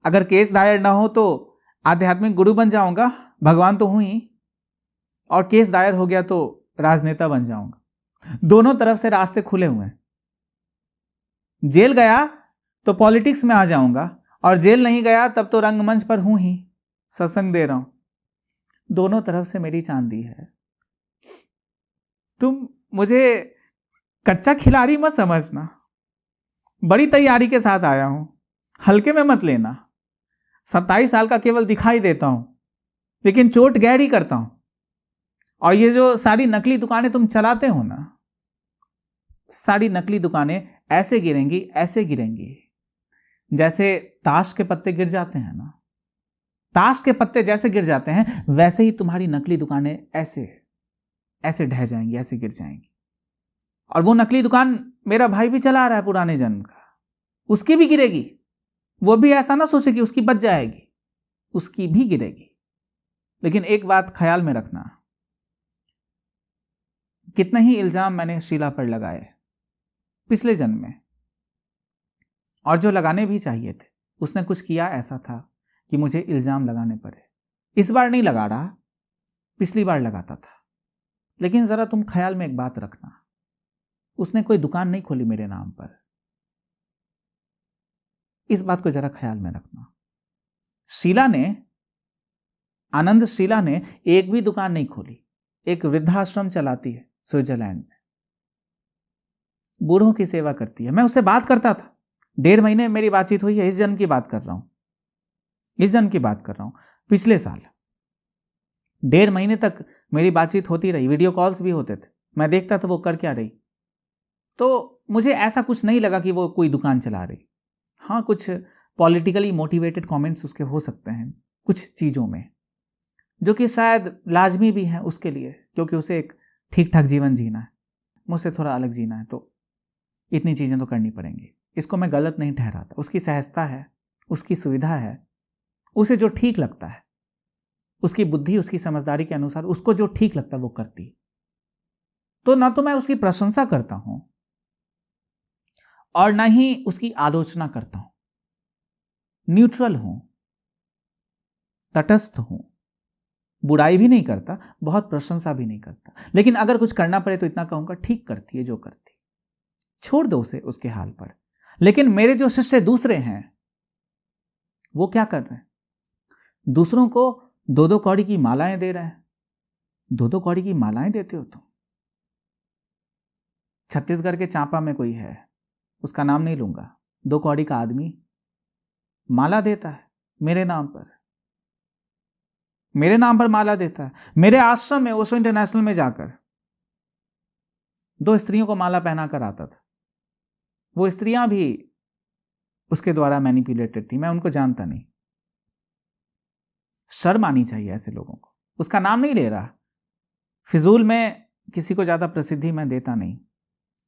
अगर केस दायर ना हो तो आध्यात्मिक गुरु बन जाऊंगा, भगवान तो हूं ही, और केस दायर हो गया तो राजनेता बन जाऊंगा। दोनों तरफ से रास्ते खुले हुए हैं। जेल गया तो पॉलिटिक्स में आ जाऊंगा, और जेल नहीं गया तब तो रंगमंच पर हूं ही, सत्संग दे रहा हूं। दोनों तरफ से मेरी चांदी है। तुम मुझे कच्चा खिलाड़ी मत समझना, बड़ी तैयारी के साथ आया हूं, हल्के में मत लेना। 27 साल का केवल दिखाई देता हूं, लेकिन चोट गहरी करता हूं। और ये जो सारी नकली दुकानें तुम चलाते हो ना, सारी नकली दुकानें ऐसे गिरेंगी, ऐसे गिरेंगी, जैसे ताश के पत्ते गिर जाते हैं ना, ताश के पत्ते जैसे गिर जाते हैं, वैसे ही तुम्हारी नकली दुकानें ऐसे ऐसे ढह जाएंगी, ऐसे गिर जाएंगी। और वो नकली दुकान मेरा भाई भी चला रहा है पुराने जन्म का, उसकी भी गिरेगी। वो भी ऐसा ना सोचे कि उसकी बच जाएगी, उसकी भी गिरेगी। लेकिन एक बात ख्याल में रखना, कितने ही इल्जाम मैंने शीला पर लगाए पिछले जन्म में, और जो लगाने भी चाहिए थे, उसने कुछ किया ऐसा था कि मुझे इल्जाम लगाने पड़े। इस बार नहीं लगा रहा, पिछली बार लगाता था। लेकिन जरा तुम ख्याल में एक बात रखना, उसने कोई दुकान नहीं खोली मेरे नाम पर। इस बात को जरा ख्याल में रखना। शीला ने, आनंद शीला ने एक भी दुकान नहीं खोली। एक वृद्धाश्रम चलाती है स्विट्जरलैंड में, बूढ़ों की सेवा करती है। मैं उससे बात करता था, 1.5 महीने मेरी बातचीत हुई है। इस जन्म की बात कर रहा हूं, इस जन्म की बात कर रहा हूं। पिछले साल 1.5 महीने तक मेरी बातचीत होती रही, वीडियो कॉल्स भी होते थे। मैं देखता था वो कर क्या रही, तो मुझे ऐसा कुछ नहीं लगा कि वो कोई दुकान चला रही। हाँ, कुछ पॉलिटिकली मोटिवेटेड कमेंट्स उसके हो सकते हैं कुछ चीज़ों में, जो कि शायद लाजमी भी हैं उसके लिए, क्योंकि उसे एक ठीक ठाक जीवन जीना है, मुझसे थोड़ा अलग जीना है, तो इतनी चीज़ें तो करनी पड़ेंगी। इसको मैं गलत नहीं ठहराता, उसकी सहजता है, उसकी सुविधा है, उसे जो ठीक लगता है, उसकी बुद्धि, उसकी समझदारी के अनुसार उसको जो ठीक लगता है वो करती। तो ना तो मैं उसकी प्रशंसा करता हूं और ना ही उसकी आलोचना करता हूं। न्यूट्रल हूं, तटस्थ हूं, बुराई भी नहीं करता, बहुत प्रशंसा भी नहीं करता। लेकिन अगर कुछ करना पड़े तो इतना कहूंगा, ठीक करती है जो करती, छोड़ दो उसे उसके हाल पर। लेकिन मेरे जो शिष्य दूसरे हैं, वो क्या कर रहे हैं? दूसरों को 2-2 कौड़ी की मालाएं दे रहे हैं। 2-2 कौड़ी की मालाएं देते हो तुम। छत्तीसगढ़ के चांपा में कोई है, उसका नाम नहीं लूंगा, 2 कौड़ी का आदमी माला देता है मेरे नाम पर, मेरे नाम पर माला देता है। मेरे आश्रम में ओशो इंटरनेशनल में जाकर 2 स्त्रियों को माला पहना कर आता था। वो स्त्रियां भी उसके द्वारा मैनिपुलेटेड थी, मैं उनको जानता नहीं। शर्म आनी चाहिए ऐसे लोगों को। उसका नाम नहीं ले रहा, फिजूल में किसी को ज्यादा प्रसिद्धि मैं देता नहीं,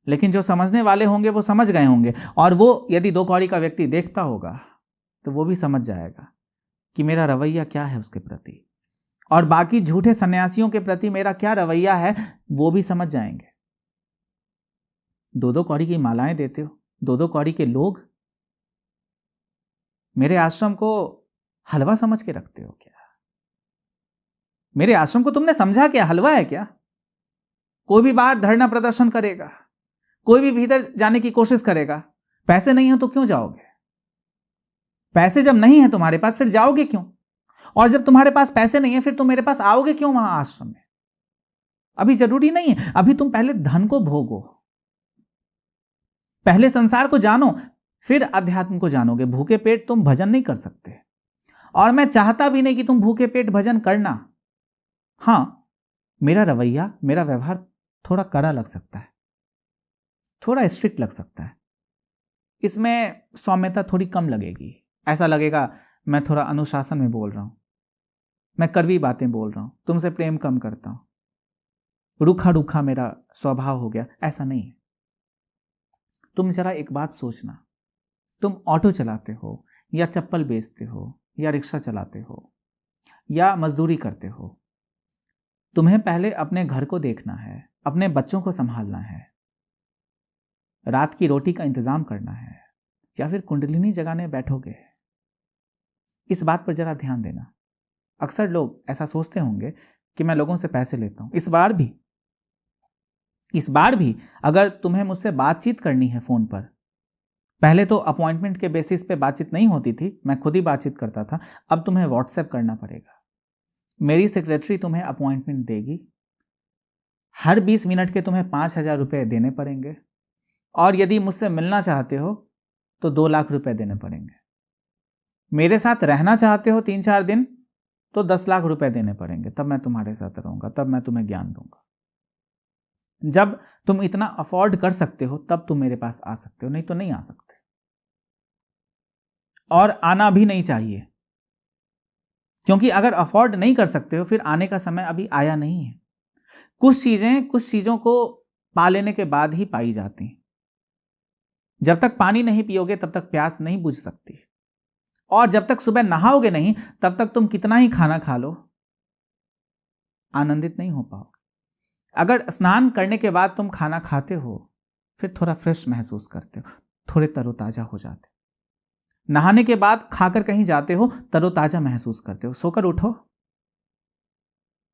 लेकिन जो समझने वाले होंगे वो समझ गए होंगे। और वो यदि 2 कौड़ी का व्यक्ति देखता होगा तो वो भी समझ जाएगा कि मेरा रवैया क्या है उसके प्रति, और बाकी झूठे सन्यासियों के प्रति मेरा क्या रवैया है वो भी समझ जाएंगे। 2-2 कौड़ी की मालाएं देते हो, 2-2 कौड़ी के लोग मेरे आश्रम को हलवा समझ के रखते हो क्या? मेरे आश्रम को तुमने समझा क्या हलवा है क्या? कोई भी बाहर धरना प्रदर्शन करेगा, कोई भी भीतर जाने की कोशिश करेगा, पैसे नहीं हो तो क्यों जाओगे? पैसे जब नहीं है तुम्हारे पास, फिर जाओगे क्यों? और जब तुम्हारे पास पैसे नहीं है, फिर तुम मेरे पास आओगे क्यों वहां आश्रम में? अभी जरूरी नहीं है, अभी तुम पहले धन को भोगो, पहले संसार को जानो, फिर अध्यात्म को जानोगे। भूखे पेट तुम भजन नहीं कर सकते, और मैं चाहता भी नहीं कि तुम भूखे पेट भजन करना। हां, मेरा रवैया, मेरा व्यवहार थोड़ा कड़ा लग सकता है, थोड़ा स्ट्रिक्ट लग सकता है, इसमें सौम्यता थोड़ी कम लगेगी। ऐसा लगेगा मैं थोड़ा अनुशासन में बोल रहा हूं, मैं कड़वी बातें बोल रहा हूं, तुमसे प्रेम कम करता हूं, रूखा रूखा मेरा स्वभाव हो गया। ऐसा नहीं है। तुम जरा एक बात सोचना, तुम ऑटो चलाते हो, या चप्पल बेचते हो, या रिक्शा चलाते हो, या मजदूरी करते हो, तुम्हें पहले अपने घर को देखना है, अपने बच्चों को संभालना है, रात की रोटी का इंतजाम करना है, या फिर कुंडलिनी जगाने बैठोगे? इस बात पर जरा ध्यान देना। अक्सर लोग ऐसा सोचते होंगे कि मैं लोगों से पैसे लेता हूं। इस बार भी अगर तुम्हें मुझसे बातचीत करनी है फोन पर, पहले तो अपॉइंटमेंट के बेसिस पे बातचीत नहीं होती थी, मैं खुद ही बातचीत करता था, अब तुम्हें व्हाट्सएप करना पड़ेगा। मेरी सेक्रेटरी तुम्हें अपॉइंटमेंट देगी, हर 20 मिनट के तुम्हें 5,000 रुपये देने पड़ेंगे, और यदि मुझसे मिलना चाहते हो तो 2 लाख रुपए देने पड़ेंगे। मेरे साथ रहना चाहते हो 3-4 दिन तो 10 लाख रुपए देने पड़ेंगे, तब मैं तुम्हारे साथ रहूंगा, तब मैं तुम्हें ज्ञान दूंगा। जब तुम इतना अफोर्ड कर सकते हो तब तुम मेरे पास आ सकते हो, नहीं तो नहीं आ सकते, और आना भी नहीं चाहिए, क्योंकि अगर अफोर्ड नहीं कर सकते हो फिर आने का समय अभी आया नहीं है। कुछ चीजों को पा लेने के बाद ही पाई जाती हैं। जब तक पानी नहीं पियोगे तब तक प्यास नहीं बुझ सकती, और जब तक सुबह नहाओगे नहीं तब तक तुम कितना ही खाना खा लो आनंदित नहीं हो पाओगे। अगर स्नान करने के बाद तुम खाना खाते हो फिर थोड़ा फ्रेश महसूस करते हो, थोड़े तरोताजा हो जाते हो। नहाने के बाद खाकर कहीं जाते हो, तरोताजा महसूस करते हो। सोकर उठो,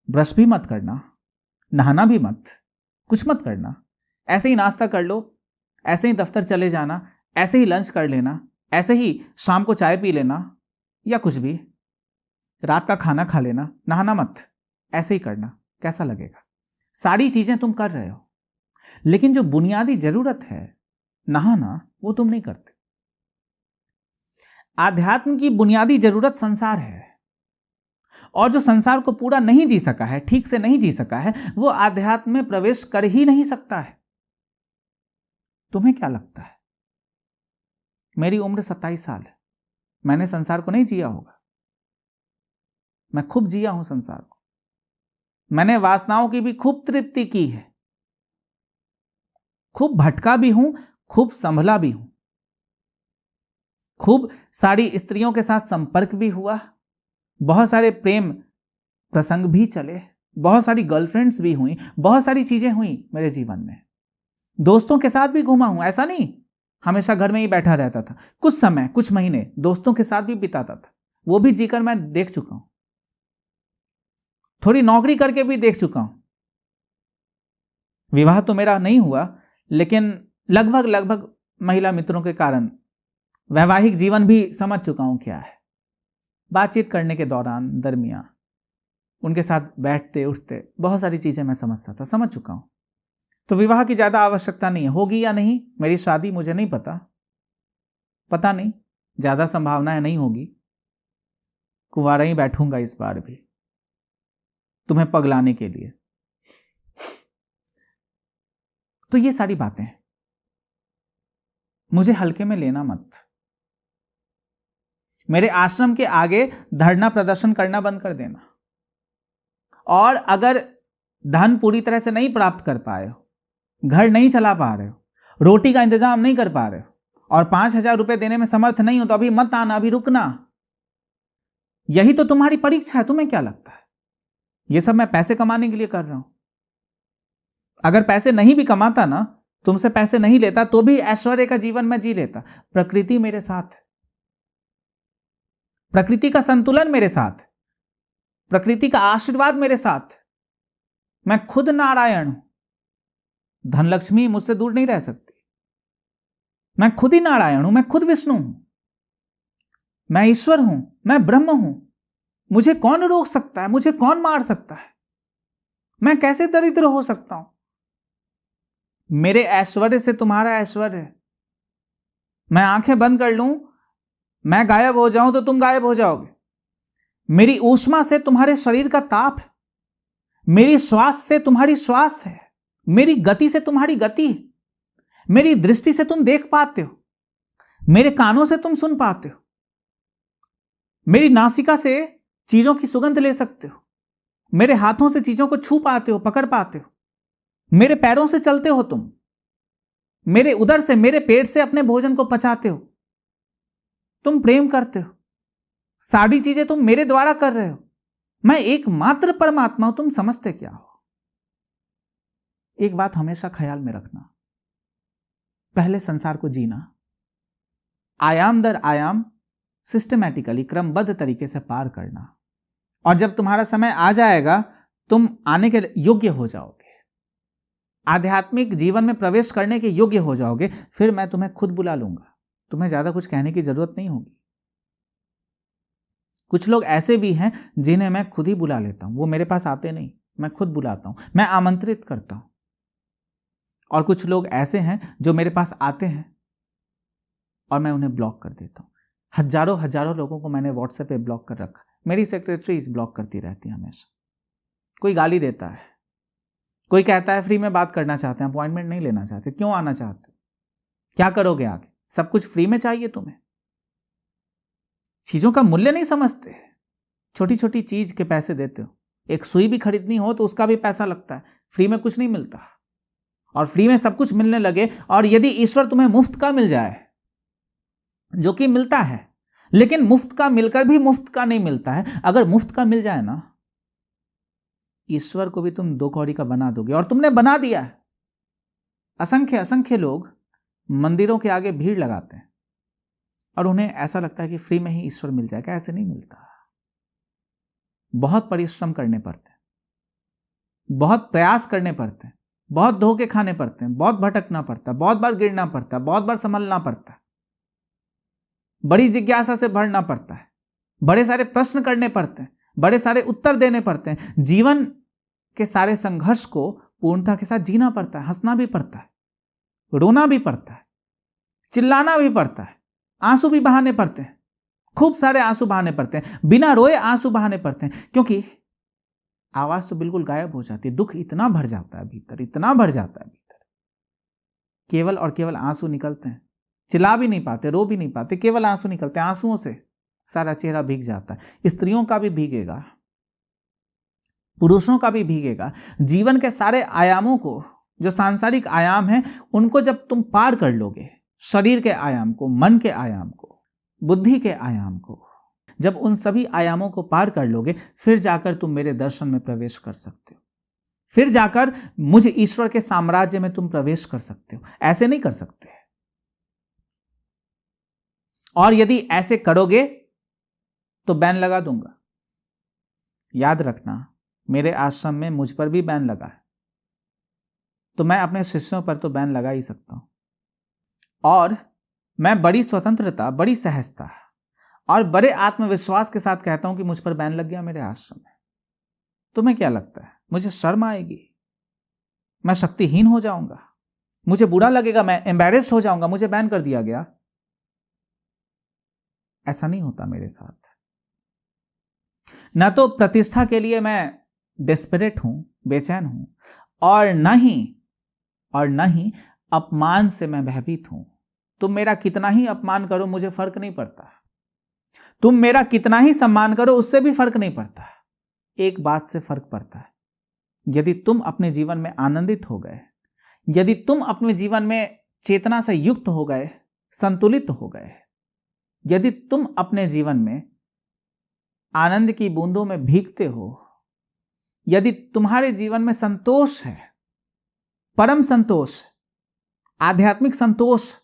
ब्रश भी मत करना, नहाना भी मत, कुछ मत करना, ऐसे ही नाश्ता कर लो, ऐसे ही दफ्तर चले जाना, ऐसे ही लंच कर लेना, ऐसे ही शाम को चाय पी लेना, या कुछ भी, रात का खाना खा लेना, नहाना मत, ऐसे ही करना। कैसा लगेगा? सारी चीजें तुम कर रहे हो, लेकिन जो बुनियादी जरूरत है नहाना, वो तुम नहीं करते। आध्यात्म की बुनियादी जरूरत संसार है, और जो संसार को पूरा नहीं जी सका है, ठीक से नहीं जी सका है, वो आध्यात्म में प्रवेश कर ही नहीं सकता है। तुम्हें क्या लगता है? मेरी उम्र 27 साल है, मैंने संसार को नहीं जिया होगा? मैं खूब जिया हूं संसार को, मैंने वासनाओं की भी खूब तृप्ति की है, खूब भटका भी हूं, खूब संभला भी हूं, खूब सारी स्त्रियों के साथ संपर्क भी हुआ, बहुत सारे प्रेम प्रसंग भी चले, बहुत सारी गर्लफ्रेंड्स भी हुई, बहुत सारी चीजें हुई मेरे जीवन में। दोस्तों के साथ भी घूमा हूं, ऐसा नहीं हमेशा घर में ही बैठा रहता था। कुछ समय, कुछ महीने दोस्तों के साथ भी बिताता था, वो भी जीकर मैं देख चुका हूं। थोड़ी नौकरी करके भी देख चुका हूं। विवाह तो मेरा नहीं हुआ, लेकिन लगभग महिला मित्रों के कारण वैवाहिक जीवन भी समझ चुका हूं क्या है। बातचीत करने के दौरान, दरमियान, उनके साथ बैठते उठते बहुत सारी चीजें मैं समझता था, समझ चुका हूं। तो विवाह की ज्यादा आवश्यकता नहीं है। होगी या नहीं मेरी शादी मुझे नहीं पता नहीं, ज्यादा संभावनाएं नहीं होगी। कुंवारा ही बैठूंगा इस बार भी, तुम्हें पगलाने के लिए। तो ये सारी बातें हैं, मुझे हल्के में लेना मत। मेरे आश्रम के आगे धरना प्रदर्शन करना बंद कर देना, और अगर धन पूरी तरह से नहीं प्राप्त कर पाए हो, घर नहीं चला पा रहे हो, रोटी का इंतजाम नहीं कर पा रहे हो, और 5,000 रुपए देने में समर्थ नहीं हो, तो अभी मत आना, अभी रुकना। यही तो तुम्हारी परीक्षा है। तुम्हें क्या लगता है ये सब मैं पैसे कमाने के लिए कर रहा हूं? अगर पैसे नहीं भी कमाता ना, तुमसे पैसे नहीं लेता, तो भी ऐश्वर्य का जीवन मैं जी लेता। प्रकृति मेरे साथ है, प्रकृति का संतुलन मेरे साथ, प्रकृति का आशीर्वाद मेरे साथ। मैं खुद नारायण हूं, धनलक्ष्मी मुझसे दूर नहीं रह सकती। मैं खुद ही नारायण हूं, मैं खुद विष्णु हूं, मैं ईश्वर हूं, मैं ब्रह्म हूं। मुझे कौन रोक सकता है? मुझे कौन मार सकता है? मैं कैसे दरिद्र हो सकता हूं? मेरे ऐश्वर्य से तुम्हारा ऐश्वर्य है। मैं आंखें बंद कर लूं, मैं गायब हो जाऊं तो तुम गायब हो जाओगे। मेरी ऊष्मा से तुम्हारे शरीर का ताप है, मेरी श्वास से तुम्हारी श्वास है, मेरी गति से तुम्हारी गति है, मेरी दृष्टि से तुम देख पाते हो, मेरे कानों से तुम सुन पाते हो, मेरी नासिका से चीजों की सुगंध ले सकते हो, मेरे हाथों से चीजों को छू पाते हो, पकड़ पाते हो, मेरे पैरों से चलते हो तुम, मेरे उदर से, मेरे पेट से अपने भोजन को पचाते हो, तुम प्रेम करते हो, सारी चीजें तुम मेरे द्वारा कर रहे हो। मैं एकमात्र परमात्मा हूं, तुम समझते क्या हो? एक बात हमेशा ख्याल में रखना, पहले संसार को जीना, आयाम दर आयाम सिस्टमैटिकली, क्रमबद्ध तरीके से पार करना। और जब तुम्हारा समय आ जाएगा, तुम आने के योग्य हो जाओगे, आध्यात्मिक जीवन में प्रवेश करने के योग्य हो जाओगे, फिर मैं तुम्हें खुद बुला लूंगा। तुम्हें ज्यादा कुछ कहने की जरूरत नहीं होगी। कुछ लोग ऐसे भी हैं जिन्हें मैं खुद ही बुला लेता हूं, वो मेरे पास आते नहीं, मैं खुद बुलाता हूं, मैं आमंत्रित करता हूं। और कुछ लोग ऐसे हैं जो मेरे पास आते हैं और मैं उन्हें ब्लॉक कर देता हूं। हजारों लोगों को मैंने व्हाट्सएप पे ब्लॉक कर रखा। मेरी सेक्रेटरी इस ब्लॉक करती रहती है हमेशा। कोई गाली देता है, कोई कहता है फ्री में बात करना चाहते हैं, अपॉइंटमेंट नहीं लेना चाहते। क्यों आना चाहते हो? क्या करोगे आगे? सब कुछ फ्री में चाहिए तुम्हें? चीजों का मूल्य नहीं समझते। छोटी छोटी चीज के पैसे देते हो। एक सुई भी खरीदनी हो तो उसका भी पैसा लगता है। फ्री में कुछ नहीं मिलता। और फ्री में सब कुछ मिलने लगे, और यदि ईश्वर तुम्हें मुफ्त का मिल जाए, जो कि मिलता है, लेकिन मुफ्त का मिलकर भी मुफ्त का नहीं मिलता है। अगर मुफ्त का मिल जाए ना, ईश्वर को भी तुम 2 कौड़ी का बना दोगे, और तुमने बना दिया है। असंख्य लोग मंदिरों के आगे भीड़ लगाते हैं और उन्हें ऐसा लगता है कि फ्री में ही ईश्वर मिल जाएगा। ऐसे नहीं मिलता। बहुत परिश्रम करने पड़ते हैं, बहुत प्रयास करने पड़ते हैं, बहुत धोखे खाने पड़ते हैं, बहुत भटकना पड़ता है, बहुत बार गिरना पड़ता है, बहुत बार संभलना पड़ता है, बड़ी जिज्ञासा से भरना पड़ता है, बड़े सारे प्रश्न करने पड़ते हैं, बड़े सारे उत्तर देने पड़ते हैं। जीवन के सारे संघर्ष को पूर्णता के साथ जीना पड़ता है। हंसना भी पड़ता है, रोना भी पड़ता है, चिल्लाना भी पड़ता है, आंसू भी बहाने पड़ते हैं, खूब सारे आंसू बहाने पड़ते हैं, बिना रोए आंसू बहाने पड़ते हैं। क्योंकि आवाज तो बिल्कुल गायब हो जाती है, दुख इतना भर जाता है भीतर, इतना भर जाता है भीतर, केवल और केवल आंसू निकलते हैं। चिल्ला भी नहीं पाते, रो भी नहीं पाते, केवल आंसू निकलते हैं। आंसुओं से सारा चेहरा भीग जाता है। स्त्रियों का भी भीगेगा, पुरुषों का भी भीगेगा। जीवन के सारे आयामों को, जो सांसारिक आयाम हैं, उनको जब तुम पार कर लोगे, शरीर के आयाम को, मन के आयाम को, बुद्धि के आयाम को, जब उन सभी आयामों को पार कर लोगे, फिर जाकर तुम मेरे दर्शन में प्रवेश कर सकते हो। फिर जाकर मुझे ईश्वर के साम्राज्य में तुम प्रवेश कर सकते हो। ऐसे नहीं कर सकते। और यदि ऐसे करोगे तो बैन लगा दूंगा। याद रखना, मेरे आश्रम में मुझ पर भी बैन लगा है, तो मैं अपने शिष्यों पर तो बैन लगा ही सकता हूं। और मैं बड़ी स्वतंत्रता, बड़ी सहजता और बड़े आत्मविश्वास के साथ कहता हूं कि मुझ पर बैन लग गया मेरे आश्रम में। तुम्हें क्या लगता है मुझे शर्म आएगी? मैं शक्तिहीन हो जाऊंगा? मुझे बुरा लगेगा? मैं एम्बैरेस्ड हो जाऊंगा मुझे बैन कर दिया गया? ऐसा नहीं होता मेरे साथ। न तो प्रतिष्ठा के लिए मैं डेस्परेट हूं, बेचैन हूं, और न ही अपमान से मैं भयभीत हूं। तुम मेरा कितना ही अपमान करो, मुझे फर्क नहीं पड़ता। तुम मेरा कितना ही सम्मान करो, उससे भी फर्क नहीं पड़ता। एक बात से फर्क पड़ता है, यदि तुम अपने जीवन में आनंदित हो गए, यदि तुम अपने जीवन में चेतना से युक्त हो गए, संतुलित हो गए, यदि तुम अपने जीवन में आनंद की बूंदों में भीगते हो, यदि तुम्हारे जीवन में संतोष है, परम संतोष, आध्यात्मिक संतोष,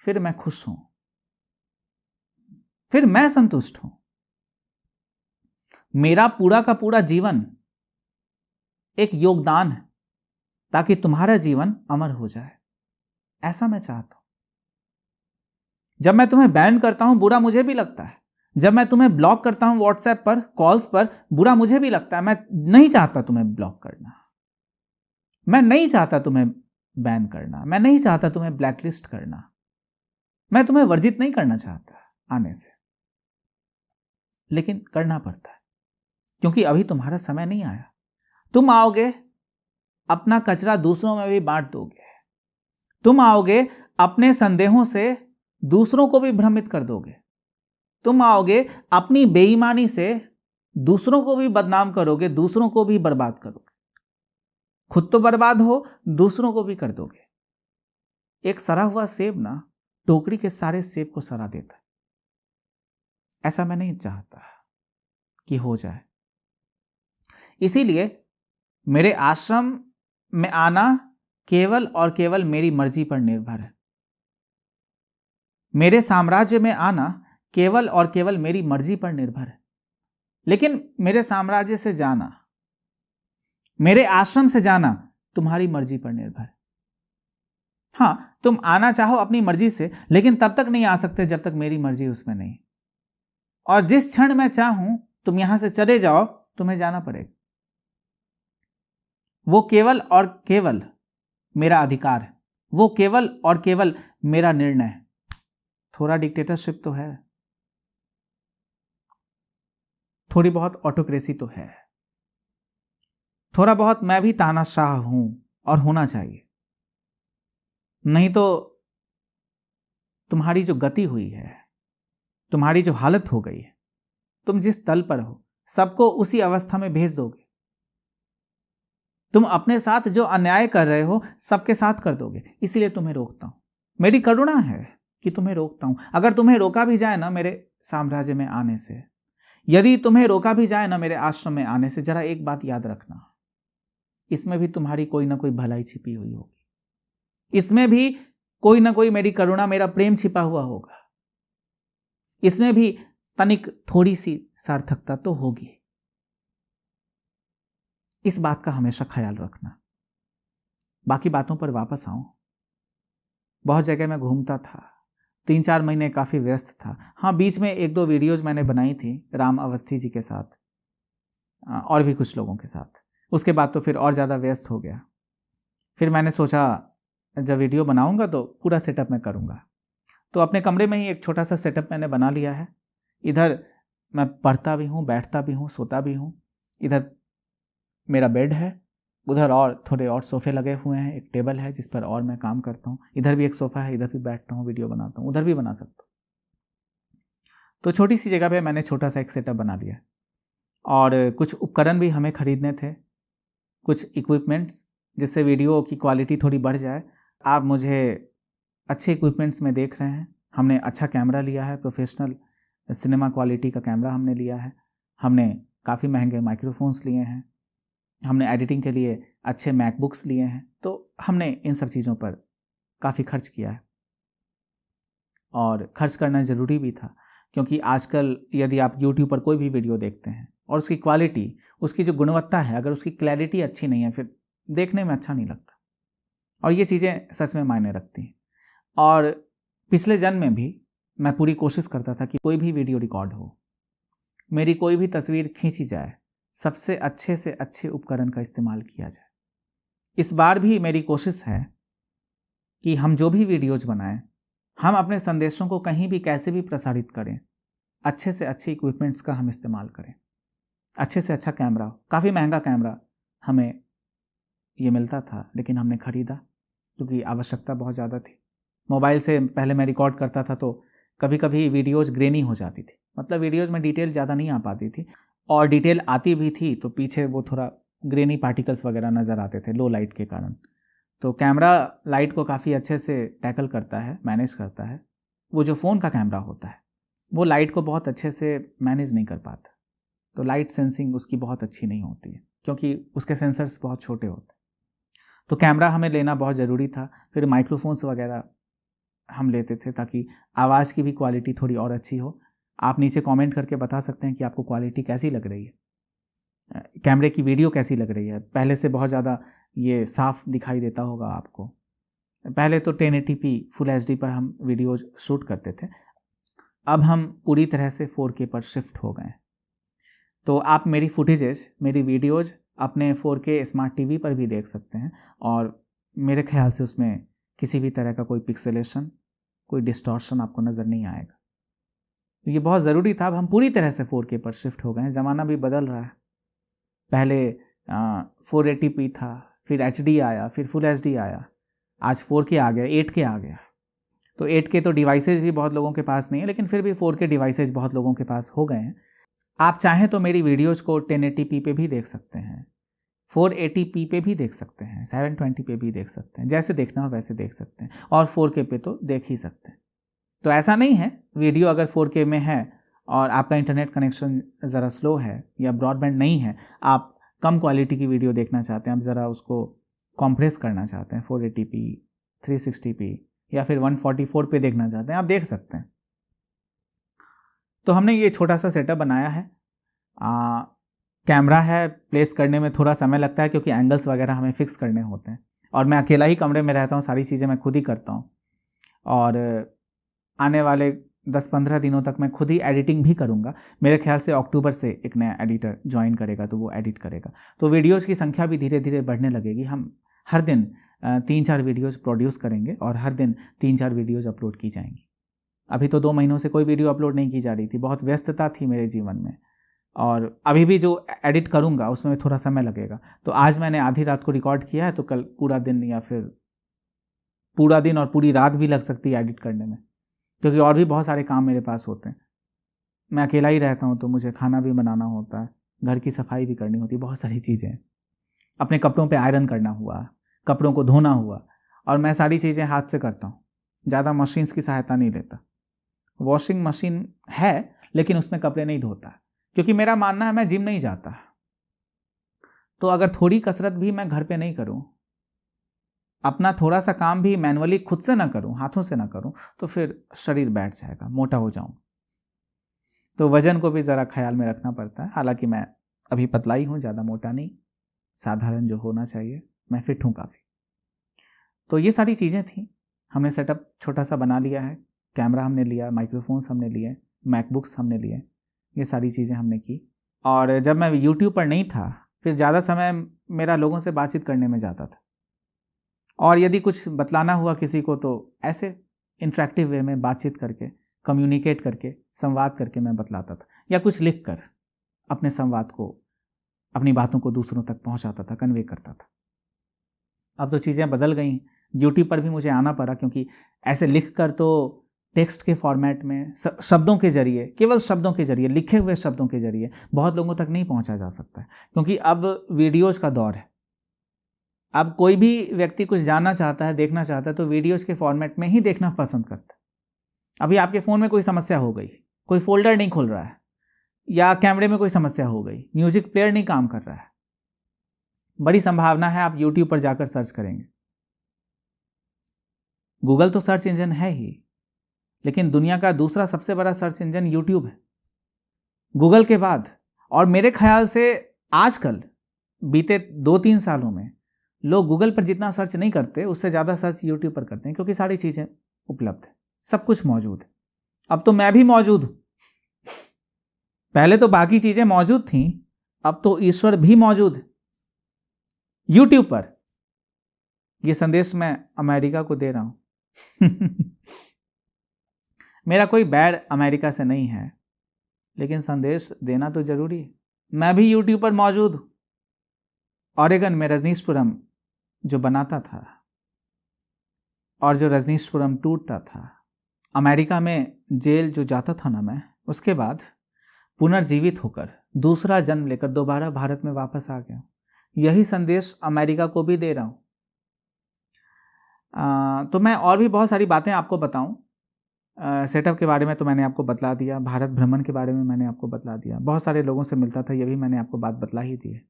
फिर मैं खुश हूं, फिर मैं संतुष्ट हूं। मेरा पूरा का पूरा जीवन एक योगदान है ताकि तुम्हारा जीवन अमर हो जाए। ऐसा मैं चाहता हूं। जब मैं तुम्हें बैन करता हूं, बुरा मुझे भी लगता है। जब मैं तुम्हें ब्लॉक करता हूं व्हाट्सएप पर, कॉल्स पर, बुरा मुझे भी लगता है। मैं नहीं चाहता तुम्हें ब्लॉक करना, मैं नहीं चाहता तुम्हें बैन करना, मैं नहीं चाहता तुम्हें ब्लैकलिस्ट करना, मैं तुम्हें वर्जित नहीं करना चाहता आने से, लेकिन करना पड़ता है क्योंकि अभी तुम्हारा समय नहीं आया। तुम आओगे, अपना कचरा दूसरों में भी बांट दोगे। तुम आओगे, अपने संदेहों से दूसरों को भी भ्रमित कर दोगे। तुम आओगे, अपनी बेईमानी से दूसरों को भी बदनाम करोगे, दूसरों को भी बर्बाद करोगे। खुद तो बर्बाद हो, दूसरों को भी कर दोगे। एक सड़ा हुआ सेब ना टोकरी के सारे सेब को सड़ा देता है। ऐसा मैं नहीं चाहता कि हो जाए। इसीलिए मेरे आश्रम में आना केवल और केवल मेरी मर्जी पर निर्भर है। मेरे साम्राज्य में आना केवल और केवल मेरी मर्जी पर निर्भर है। लेकिन मेरे साम्राज्य से जाना, मेरे आश्रम से जाना तुम्हारी मर्जी पर निर्भर है। हाँ, तुम आना चाहो अपनी मर्जी से, लेकिन तब तक नहीं आ सकते जब तक मेरी मर्जी उसमें नहीं। और जिस क्षण मैं चाहूं तुम यहां से चले जाओ, तुम्हें जाना पड़ेगा। वो केवल और केवल मेरा अधिकार है, वो केवल और केवल मेरा निर्णय है। थोड़ा डिक्टेटरशिप तो है, थोड़ी बहुत ऑटोक्रेसी तो है, थोड़ा बहुत मैं भी तानाशाह हूं और होना चाहिए। नहीं तो तुम्हारी जो गति हुई है, तुम्हारी जो हालत हो गई है, तुम जिस तल पर हो सबको उसी अवस्था में भेज दोगे। तुम अपने साथ जो अन्याय कर रहे हो सबके साथ कर दोगे। इसीलिए तुम्हें रोकता हूं, मेरी करुणा है कि तुम्हें रोकता हूं। अगर तुम्हें रोका भी जाए ना मेरे साम्राज्य में आने से, यदि तुम्हें रोका भी जाए ना मेरे आश्रम में आने से, जरा एक बात याद रखना, इसमें भी तुम्हारी कोई ना कोई भलाई छिपी हुई होगी। इसमें भी कोई ना कोई मेरी करुणा, मेरा प्रेम छिपा हुआ होगा। इसमें भी तनिक थोड़ी सी सार्थकता तो होगी। इस बात का हमेशा ख्याल रखना। बाकी बातों पर वापस आऊं। बहुत जगह मैं घूमता था, 3-4 महीने काफी व्यस्त था। हाँ, बीच में 1-2 वीडियोज मैंने बनाई थी राम अवस्थी जी के साथ और भी कुछ लोगों के साथ। उसके बाद तो फिर और ज़्यादा व्यस्त हो गया। फिर मैंने सोचा जब वीडियो बनाऊंगा तो पूरा सेटअप मैं करूंगा। तो अपने कमरे में ही एक छोटा सा सेटअप मैंने बना लिया है। इधर मैं पढ़ता भी हूँ, बैठता भी हूँ, सोता भी हूँ। इधर मेरा बेड है, उधर और थोड़े और सोफे लगे हुए हैं, एक टेबल है जिस पर और मैं काम करता हूँ। इधर भी एक सोफा है, इधर भी बैठता हूँ, वीडियो बनाता हूँ, उधर भी बना सकता हूँ। तो छोटी सी जगह पे मैंने छोटा सा एक सेटअप बना लिया। और कुछ उपकरण भी हमें खरीदने थे, कुछ इक्विपमेंट्स, जिससे वीडियो की क्वालिटी थोड़ी बढ़ जाए। आप मुझे अच्छे इक्विपमेंट्स में देख रहे हैं। हमने अच्छा कैमरा लिया है, प्रोफेशनल सिनेमा क्वालिटी का कैमरा हमने लिया है। हमने काफ़ी महंगे माइक्रोफोन्स लिए हैं। हमने एडिटिंग के लिए अच्छे मैकबुक्स लिए हैं। तो हमने इन सब चीज़ों पर काफ़ी खर्च किया है, और खर्च करना ज़रूरी भी था, क्योंकि आजकल यदि आप YouTube पर कोई भी वीडियो देखते हैं और उसकी क्वालिटी, उसकी जो गुणवत्ता है, अगर उसकी क्लैरिटी अच्छी नहीं है, फिर देखने में अच्छा नहीं लगता। और ये चीज़ें सच में मायने रखती हैं। और पिछले जन्म में भी मैं पूरी कोशिश करता था कि कोई भी वीडियो रिकॉर्ड हो, मेरी कोई भी तस्वीर खींची जाए, सबसे अच्छे से अच्छे उपकरण का इस्तेमाल किया जाए। इस बार भी मेरी कोशिश है कि हम जो भी वीडियोज बनाएं, हम अपने संदेशों को कहीं भी कैसे भी प्रसारित करें, अच्छे से अच्छे इक्विपमेंट्स का हम इस्तेमाल करें। अच्छे से अच्छा कैमरा, काफ़ी महंगा कैमरा हमें ये मिलता था, लेकिन हमने ख़रीदा क्योंकि आवश्यकता बहुत ज़्यादा थी। मोबाइल से पहले मैं रिकॉर्ड करता था तो कभी कभी वीडियोज़ ग्रेनी हो जाती थी, मतलब वीडियोज़ में डिटेल ज़्यादा नहीं आ पाती थी, और डिटेल आती भी थी तो पीछे वो थोड़ा ग्रेनी पार्टिकल्स वगैरह नज़र आते थे लो लाइट के कारण। तो कैमरा लाइट को काफ़ी अच्छे से टैकल करता है, मैनेज करता है। वो जो फ़ोन का कैमरा होता है वो लाइट को बहुत अच्छे से मैनेज नहीं कर पाता, तो लाइट सेंसिंग उसकी बहुत अच्छी नहीं होती है क्योंकि उसके सेंसर्स बहुत छोटे होते हैं। तो कैमरा हमें लेना बहुत ज़रूरी था। फिर माइक्रोफोन्स वगैरह हम लेते थे ताकि आवाज़ की भी क्वालिटी थोड़ी और अच्छी हो। आप नीचे कमेंट करके बता सकते हैं कि आपको क्वालिटी कैसी लग रही है, कैमरे की वीडियो कैसी लग रही है। पहले से बहुत ज़्यादा ये साफ दिखाई देता होगा आपको। पहले तो 1080p फुल HD पर हम वीडियोज शूट करते थे, अब हम पूरी तरह से 4K पर शिफ्ट हो गए। तो आप मेरी फुटेजेज, मेरी वीडियोज अपने 4K स्मार्ट टीवी पर भी देख सकते हैं, और मेरे ख्याल से उसमें किसी भी तरह का कोई पिक्सेलेशन, कोई डिस्टॉर्शन आपको नज़र नहीं आएगा। तो ये बहुत ज़रूरी था। अब हम पूरी तरह से 4K पर शिफ्ट हो गए हैं। ज़माना भी बदल रहा है। पहले 480p था, फिर HD आया, फिर फुल HD आया, आज 4K आ गया, 8K आ गया। तो 8K तो डिवाइसेज भी बहुत लोगों के पास नहीं है, लेकिन फिर भी 4K डिवाइसेज बहुत लोगों के पास हो गए हैं। आप चाहें तो मेरी वीडियोज़ को 1080p पे भी देख सकते हैं, 480p पे भी देख सकते हैं, 720 पे भी देख सकते हैं, जैसे देखना हो वैसे देख सकते हैं, और 4K पे तो देख ही सकते हैं। तो ऐसा नहीं है, वीडियो अगर 4K में है और आपका इंटरनेट कनेक्शन ज़रा स्लो है या ब्रॉडबैंड नहीं है, आप कम क्वालिटी की वीडियो देखना चाहते हैं, आप ज़रा उसको कॉम्प्रेस करना चाहते हैं, 480p, 360p या फिर 144 पे देखना चाहते हैं, आप देख सकते हैं। तो हमने ये छोटा सा सेटअप बनाया है। कैमरा है, प्लेस करने में थोड़ा समय लगता है क्योंकि एंगल्स वगैरह हमें फिक्स करने होते हैं, और मैं अकेला ही कमरे में रहता हूँ, सारी चीज़ें मैं खुद ही करता हूँ। और आने वाले 10-15 दिनों तक मैं खुद ही एडिटिंग भी करूँगा। मेरे ख्याल से अक्टूबर से एक नया एडिटर ज्वाइन करेगा तो वो एडिट करेगा, तो वीडियोज़ की संख्या भी धीरे धीरे बढ़ने लगेगी। हम हर दिन 3-4 वीडियोज़ प्रोड्यूस करेंगे और हर दिन 3-4 वीडियोज़ अपलोड की जाएंगी। अभी तो 2 महीनों से कोई वीडियो अपलोड नहीं की जा रही थी, बहुत व्यस्तता थी मेरे जीवन में, और अभी भी जो एडिट करूँगा उसमें थोड़ा समय लगेगा। तो आज मैंने आधी रात को रिकॉर्ड किया है, तो कल पूरा दिन या फिर पूरा दिन और पूरी रात भी लग सकती है एडिट करने में, क्योंकि और भी बहुत सारे काम मेरे पास होते हैं। मैं अकेला ही रहता हूँ तो मुझे खाना भी बनाना होता है, घर की सफाई भी करनी होती है, बहुत सारी चीज़ें। अपने कपड़ों पे आयरन करना हुआ, कपड़ों को धोना हुआ, और मैं सारी चीज़ें हाथ से करता हूँ, ज़्यादा मशीन्स की सहायता नहीं लेता। वॉशिंग मशीन है लेकिन उसमें कपड़े नहीं धोता, क्योंकि मेरा मानना है मैं जिम नहीं जाता, तो अगर थोड़ी कसरत भी मैं घर पे नहीं करूँ, अपना थोड़ा सा काम भी मैनुअली खुद से ना करूँ, हाथों से ना करूँ, तो फिर शरीर बैठ जाएगा, मोटा हो जाऊँ। तो वजन को भी ज़रा ख्याल में रखना पड़ता है। हालांकि मैं अभी पतला ही हूँ, ज़्यादा मोटा नहीं, साधारण जो होना चाहिए। मैं फिट हूँ काफ़ी। तो ये सारी चीज़ें थी, हमने सेटअप छोटा सा बना लिया है। कैमरा हमने लिया, माइक्रोफोन्स हमने लिए, मैकबुक्स हमने लिए, ये सारी चीज़ें हमने की। और जब मैं यूट्यूब पर नहीं था, फिर ज़्यादा समय मेरा लोगों से बातचीत करने में जाता था, और यदि कुछ बतलाना हुआ किसी को तो ऐसे इंटरेक्टिव वे में बातचीत करके, कम्युनिकेट करके, संवाद करके मैं बतलाता था, या कुछ लिख कर अपने संवाद को, अपनी बातों को दूसरों तक पहुंचाता था, कन्वे करता था। अब तो चीज़ें बदल गई, यूट्यूब पर भी मुझे आना पड़ा, क्योंकि ऐसे लिख कर तो टेक्स्ट के फॉर्मेट में शब्दों के जरिए, केवल शब्दों के जरिए, लिखे हुए शब्दों के जरिए बहुत लोगों तक नहीं पहुंचा जा सकता है, क्योंकि अब वीडियोज का दौर है। अब कोई भी व्यक्ति कुछ जानना चाहता है, देखना चाहता है, तो वीडियोज के फॉर्मेट में ही देखना पसंद करता है। अभी आपके फ़ोन में कोई समस्या हो गई, कोई फोल्डर नहीं खुल रहा है, या कैमरे में कोई समस्या हो गई, म्यूजिक प्लेयर नहीं काम कर रहा है, बड़ी संभावना है आप यूट्यूब पर जाकर सर्च करेंगे। गूगल तो सर्च इंजन है ही, लेकिन दुनिया का दूसरा सबसे बड़ा सर्च इंजन यूट्यूब है, गूगल के बाद। और मेरे ख्याल से आजकल बीते 2-3 सालों में लोग गूगल पर जितना सर्च नहीं करते, उससे ज़्यादा सर्च यूट्यूब पर करते हैं, क्योंकि सारी चीज़ें उपलब्ध है, सब कुछ मौजूद है। अब तो मैं भी मौजूद हूँ, पहले तो बाकी चीज़ें मौजूद थीं, अब तो ईश्वर भी मौजूद है यूट्यूब पर। यह संदेश मैं अमेरिका को दे रहा हूँ। मेरा कोई बैर अमेरिका से नहीं है, लेकिन संदेश देना तो जरूरी है। मैं भी यूट्यूब पर मौजूद हूँ। ऑरेगन में रजनीशपुरम जो बनाता था, और जो रजनीशपुरम टूटता था, अमेरिका में जेल जो जाता था ना मैं, उसके बाद पुनर्जीवित होकर दूसरा जन्म लेकर दोबारा भारत में वापस आ गया। यही संदेश अमेरिका को भी दे रहा हूँ। तो मैं और भी बहुत सारी बातें आपको बताऊं। सेटअप के बारे में तो मैंने आपको बतला दिया, भारत भ्रमण के बारे में मैंने आपको बतला दिया, बहुत सारे लोगों से मिलता था, ये भी मैंने आपको बात बतला ही दी है।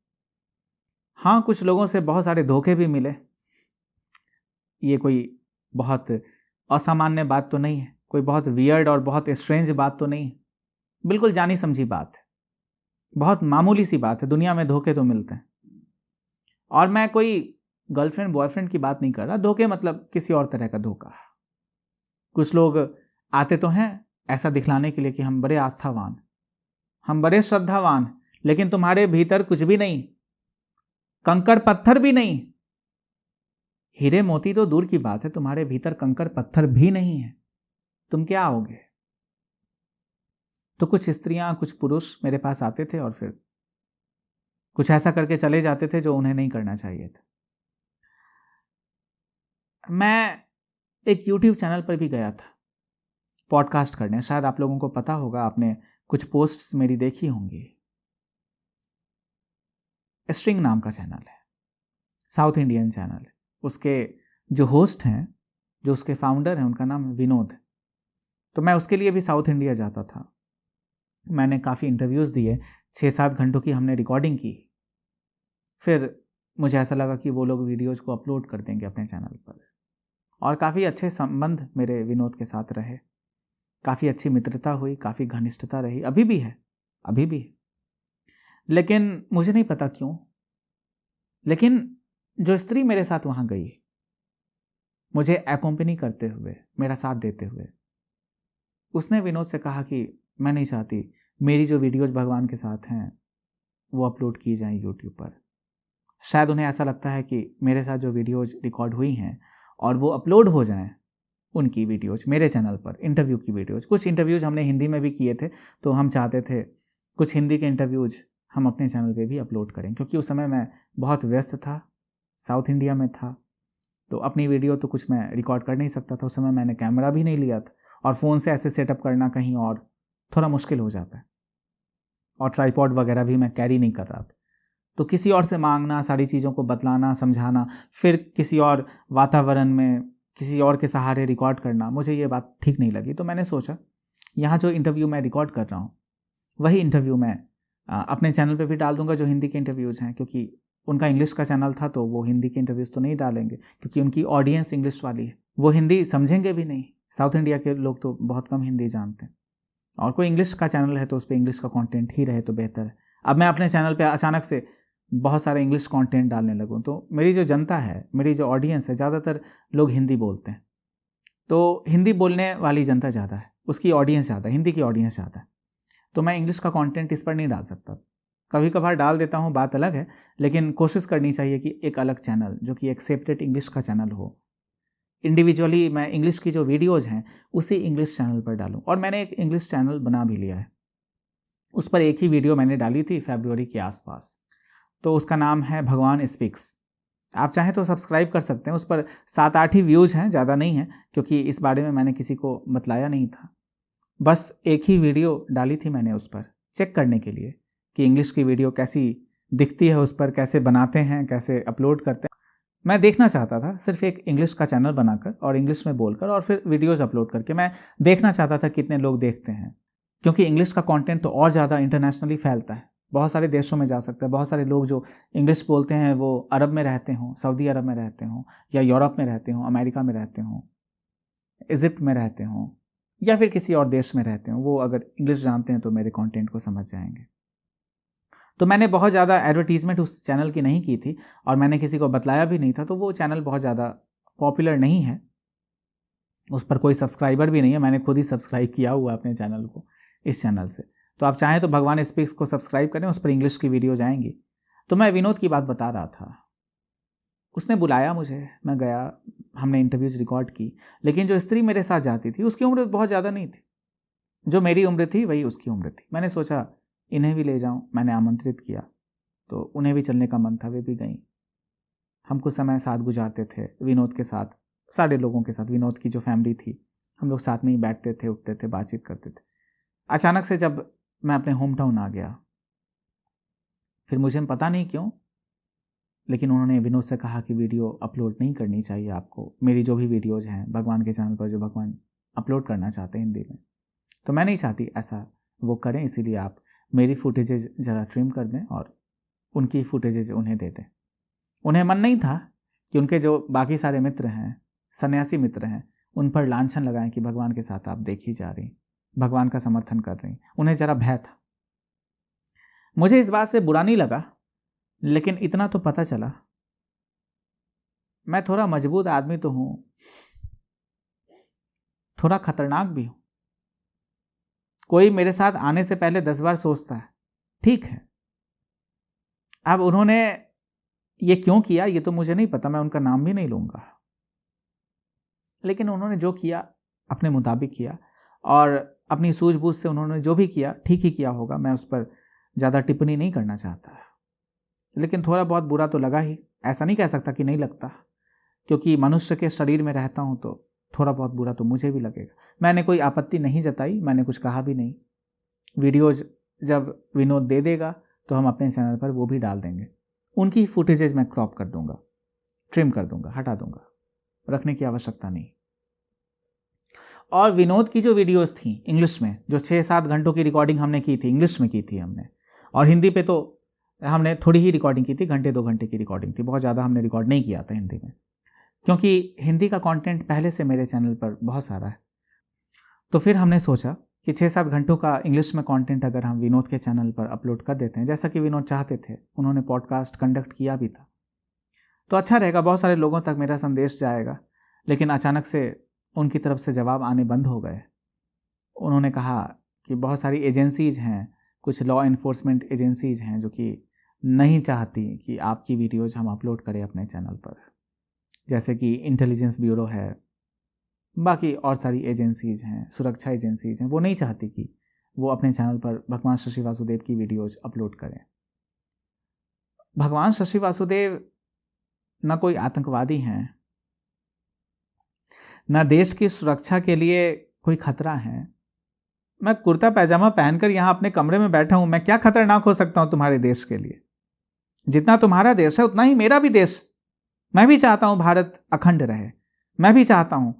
हाँ, कुछ लोगों से बहुत सारे धोखे भी मिले। ये कोई बहुत असामान्य बात तो नहीं है, कोई बहुत वियर्ड और बहुत स्ट्रेंज बात तो नहीं है, बिल्कुल जानी समझी बात है, बहुत मामूली सी बात है। दुनिया में धोखे तो मिलते हैं, और मैं कोई गर्लफ्रेंड बॉयफ्रेंड की बात नहीं कर रहा, धोखे मतलब किसी और तरह का धोखा। कुछ लोग आते तो हैं ऐसा दिखलाने के लिए कि हम बड़े आस्थावान, हम बड़े श्रद्धावान, लेकिन तुम्हारे भीतर कुछ भी नहीं, कंकड़ पत्थर भी नहीं। हीरे मोती तो दूर की बात है, तुम्हारे भीतर कंकड़ पत्थर भी नहीं है, तुम क्या आओगे? तो कुछ स्त्रियां, कुछ पुरुष मेरे पास आते थे और फिर कुछ ऐसा करके चले जाते थे जो उन्हें नहीं करना चाहिए था। मैं एक YouTube चैनल पर भी गया था पॉडकास्ट करने, शायद आप लोगों को पता होगा, आपने कुछ पोस्ट्स मेरी देखी होंगी। स्ट्रिंग नाम का चैनल है, साउथ इंडियन चैनल है। उसके जो होस्ट हैं, जो उसके फाउंडर हैं, उनका नाम विनोद। तो मैं उसके लिए भी साउथ इंडिया जाता था, मैंने काफ़ी इंटरव्यूज़ दिए, 6-7 घंटों की हमने रिकॉर्डिंग की। फिर मुझे ऐसा लगा कि वो लोग वीडियोज़ को अपलोड कर देंगे अपने चैनल पर, और काफ़ी अच्छे संबंध मेरे विनोद के साथ रहे। काफ़ी अच्छी मित्रता हुई, काफ़ी घनिष्ठता रही, अभी भी है, अभी भी है। लेकिन मुझे नहीं पता क्यों, लेकिन जो स्त्री मेरे साथ वहाँ गई, मुझे एक्कोम्पनी करते हुए, मेरा साथ देते हुए, उसने विनोद से कहा कि मैं नहीं चाहती मेरी जो वीडियोज़ भगवान के साथ हैं वो अपलोड की जाएं यूट्यूब पर। शायद उन्हें ऐसा लगता है कि मेरे साथ जो वीडियोज़ रिकॉर्ड हुई हैं और वो अपलोड हो जाएं, उनकी वीडियोज़ मेरे चैनल पर, इंटरव्यू की वीडियोज़, कुछ इंटरव्यूज़ हमने हिंदी में भी किए थे, तो हम चाहते थे कुछ हिंदी के इंटरव्यूज़ हम अपने चैनल पे भी अपलोड करें, क्योंकि उस समय मैं बहुत व्यस्त था, साउथ इंडिया में था, तो अपनी वीडियो तो कुछ मैं रिकॉर्ड कर नहीं सकता था। उस समय मैंने कैमरा भी नहीं लिया था, और फ़ोन से ऐसे सेटअप करना कहीं और थोड़ा मुश्किल हो जाता है, और ट्राइपॉड वगैरह भी मैं कैरी नहीं कर रहा था। तो किसी और से मांगना, सारी चीज़ों को बतलाना, समझाना, फिर किसी और वातावरण में किसी और के सहारे रिकॉर्ड करना, मुझे ये बात ठीक नहीं लगी। तो मैंने सोचा यहाँ जो इंटरव्यू मैं रिकॉर्ड कर रहा हूँ वही इंटरव्यू मैं अपने चैनल पे भी डाल दूंगा, जो हिंदी के इंटरव्यूज़ हैं, क्योंकि उनका इंग्लिश का चैनल था तो वो हिंदी के इंटरव्यूज़ तो नहीं डालेंगे, क्योंकि उनकी ऑडियंस इंग्लिश वाली है, वो हिंदी समझेंगे भी नहीं। साउथ इंडिया के लोग तो बहुत कम हिंदी जानते हैं, और कोई इंग्लिश का चैनल है तो उस पर इंग्लिश का कंटेंट ही रहे तो बेहतर है। अब मैं अपने चैनल पे अचानक से बहुत सारे इंग्लिश कंटेंट डालने लगूँ तो मेरी जो जनता है, मेरी जो ऑडियंस है, ज़्यादातर लोग हिंदी बोलते हैं, तो हिंदी बोलने वाली जनता ज़्यादा है, उसकी ऑडियंस ज़्यादा है, हिंदी की ऑडियंस ज़्यादा है, तो मैं इंग्लिश का कंटेंट इस पर नहीं डाल सकता। कभी कभार डाल देता हूँ, बात अलग है, लेकिन कोशिश करनी चाहिए कि एक अलग चैनल जो कि एक सेपरेट इंग्लिश का चैनल हो, इंडिविजुअली मैं इंग्लिश की जो वीडियोज़ हैं उसी इंग्लिश चैनल पर डालूं। और मैंने एक इंग्लिश चैनल बना भी लिया है, उस पर एक ही वीडियो मैंने डाली थी फरवरी के आसपास, तो उसका नाम है भगवान स्पीक्स। आप चाहें तो सब्सक्राइब कर सकते हैं, उस पर 7-8 ही व्यूज़ हैं, ज़्यादा नहीं है, क्योंकि इस बारे में मैंने किसी को बतलाया नहीं था। बस एक ही वीडियो डाली थी मैंने उस पर, चेक करने के लिए कि इंग्लिश की वीडियो कैसी दिखती है, उस पर कैसे बनाते हैं, कैसे अपलोड करते हैं। मैं देखना चाहता था सिर्फ एक इंग्लिश का चैनल बनाकर और इंग्लिश में बोलकर और फिर वीडियोज़ अपलोड करके, मैं देखना चाहता था कितने लोग देखते हैं, क्योंकि इंग्लिश का कंटेंट तो और ज़्यादा इंटरनेशनली फैलता है, बहुत सारे देशों में जा सकता है। बहुत सारे लोग जो इंग्लिश बोलते हैं वो अरब में रहते हों, सऊदी अरब में रहते हों, या यूरोप में रहते हों, अमेरिका में रहते हों, इजिप्ट में रहते हों, या फिर किसी और देश में रहते हों, वो अगर इंग्लिश जानते हैं तो मेरे कंटेंट को समझ जाएंगे। तो मैंने बहुत ज़्यादा एडवर्टीजमेंट उस चैनल की नहीं की थी, और मैंने किसी को बतलाया भी नहीं था, तो वो चैनल बहुत ज़्यादा पॉपुलर नहीं है, उस पर कोई सब्सक्राइबर भी नहीं है। मैंने खुद ही सब्सक्राइब किया हुआ अपने चैनल को इस चैनल से। तो आप चाहें तो भगवान स्पीक्स को सब्सक्राइब करें, उस पर इंग्लिश की वीडियो जाएंगी। तो मैं विनोद की बात बता रहा था, उसने बुलाया मुझे, मैं गया, हमने इंटरव्यूज़ रिकॉर्ड की, लेकिन जो स्त्री मेरे साथ जाती थी उसकी उम्र बहुत ज़्यादा नहीं थी, जो मेरी उम्र थी वही उसकी उम्र थी। मैंने सोचा इन्हें भी ले जाऊं, मैंने आमंत्रित किया, तो उन्हें भी चलने का मन था, वे भी गईं। हम कुछ समय साथ गुजारते थे विनोद के साथ, सारे लोगों के साथ, विनोद की जो फैमिली थी, हम लोग साथ में ही बैठते थे, उठते थे, बातचीत करते थे। अचानक से जब मैं अपने होम टाउन आ गया, फिर मुझे पता नहीं क्यों, लेकिन उन्होंने विनोद से कहा कि वीडियो अपलोड नहीं करनी चाहिए आपको, मेरी जो भी वीडियोज़ हैं भगवान के चैनल पर, जो भगवान अपलोड करना चाहते हैं हिंदी में, तो मैं नहीं चाहती ऐसा वो करें, इसीलिए आप मेरी फुटेजेज ज़रा ट्रिम कर दें और उनकी फुटेजेज उन्हें दे दें। उन्हें मन नहीं था कि उनके जो बाकी सारे मित्र हैं, सन्यासी मित्र हैं, उन पर लांछन लगाएं कि भगवान के साथ आप देखी जा रही, भगवान का समर्थन कर रही। उन्हें ज़रा भय था। मुझे इस बात से बुरा नहीं लगा, लेकिन इतना तो पता चला, मैं थोड़ा मजबूत आदमी तो हूं, थोड़ा खतरनाक भी हूं। कोई मेरे साथ आने से पहले 10 बार सोचता है, ठीक है। अब उन्होंने ये क्यों किया ये तो मुझे नहीं पता, मैं उनका नाम भी नहीं लूंगा, लेकिन उन्होंने जो किया अपने मुताबिक किया, और अपनी सूझबूझ से उन्होंने जो भी किया ठीक ही किया होगा। मैं उस पर ज़्यादा टिप्पणी नहीं करना चाहता, लेकिन थोड़ा बहुत बुरा तो लगा ही। ऐसा नहीं कह सकता कि नहीं लगता, क्योंकि मनुष्य के शरीर में रहता हूँ तो थोड़ा बहुत बुरा तो मुझे भी लगेगा। मैंने कोई आपत्ति नहीं जताई, मैंने कुछ कहा भी नहीं। वीडियोज जब विनोद दे देगा तो हम अपने चैनल पर वो भी डाल देंगे। उनकी फुटेजेज मैं क्रॉप कर दूंगा, ट्रिम कर दूंगा, हटा दूंगा, रखने की आवश्यकता नहीं। और विनोद की जो वीडियोस थी इंग्लिश में, जो 6-7 घंटों की रिकॉर्डिंग हमने की थी, इंग्लिश में की थी हमने, और हिंदी पे तो हमने थोड़ी ही रिकॉर्डिंग की थी, 1-2 घंटे की रिकॉर्डिंग थी, बहुत ज़्यादा हमने रिकॉर्ड नहीं किया था हिंदी में, क्योंकि हिंदी का कंटेंट पहले से मेरे चैनल पर बहुत सारा है। तो फिर हमने सोचा कि 6-7 घंटों का इंग्लिश में कंटेंट अगर हम विनोद के चैनल पर अपलोड कर देते हैं, जैसा कि विनोद चाहते थे, उन्होंने पॉडकास्ट कंडक्ट किया भी था, तो अच्छा रहेगा, बहुत सारे लोगों तक मेरा संदेश जाएगा। लेकिन अचानक से उनकी तरफ से जवाब आने बंद हो गए। उन्होंने कहा कि बहुत सारी एजेंसीज़ हैं, कुछ लॉ इन्फोर्समेंट एजेंसीज़ हैं जो कि नहीं चाहती कि आपकी वीडियोज़ हम अपलोड करें अपने चैनल पर, जैसे कि इंटेलिजेंस ब्यूरो है, बाकी और सारी एजेंसीज़ हैं, सुरक्षा एजेंसीज़ हैं, वो नहीं चाहती कि वो अपने चैनल पर भगवान शशि वासुदेव की वीडियोज़ अपलोड करें। भगवान शशि वासुदेव न कोई आतंकवादी हैं, न देश की सुरक्षा के लिए कोई खतरा है। मैं कुर्ता पैजामा पहनकर यहाँ अपने कमरे में बैठा हूँ, मैं क्या खतरनाक हो सकता हूँ तुम्हारे देश के लिए? जितना तुम्हारा देश है उतना ही मेरा भी देश। मैं भी चाहता हूँ भारत अखंड रहे, मैं भी चाहता हूँ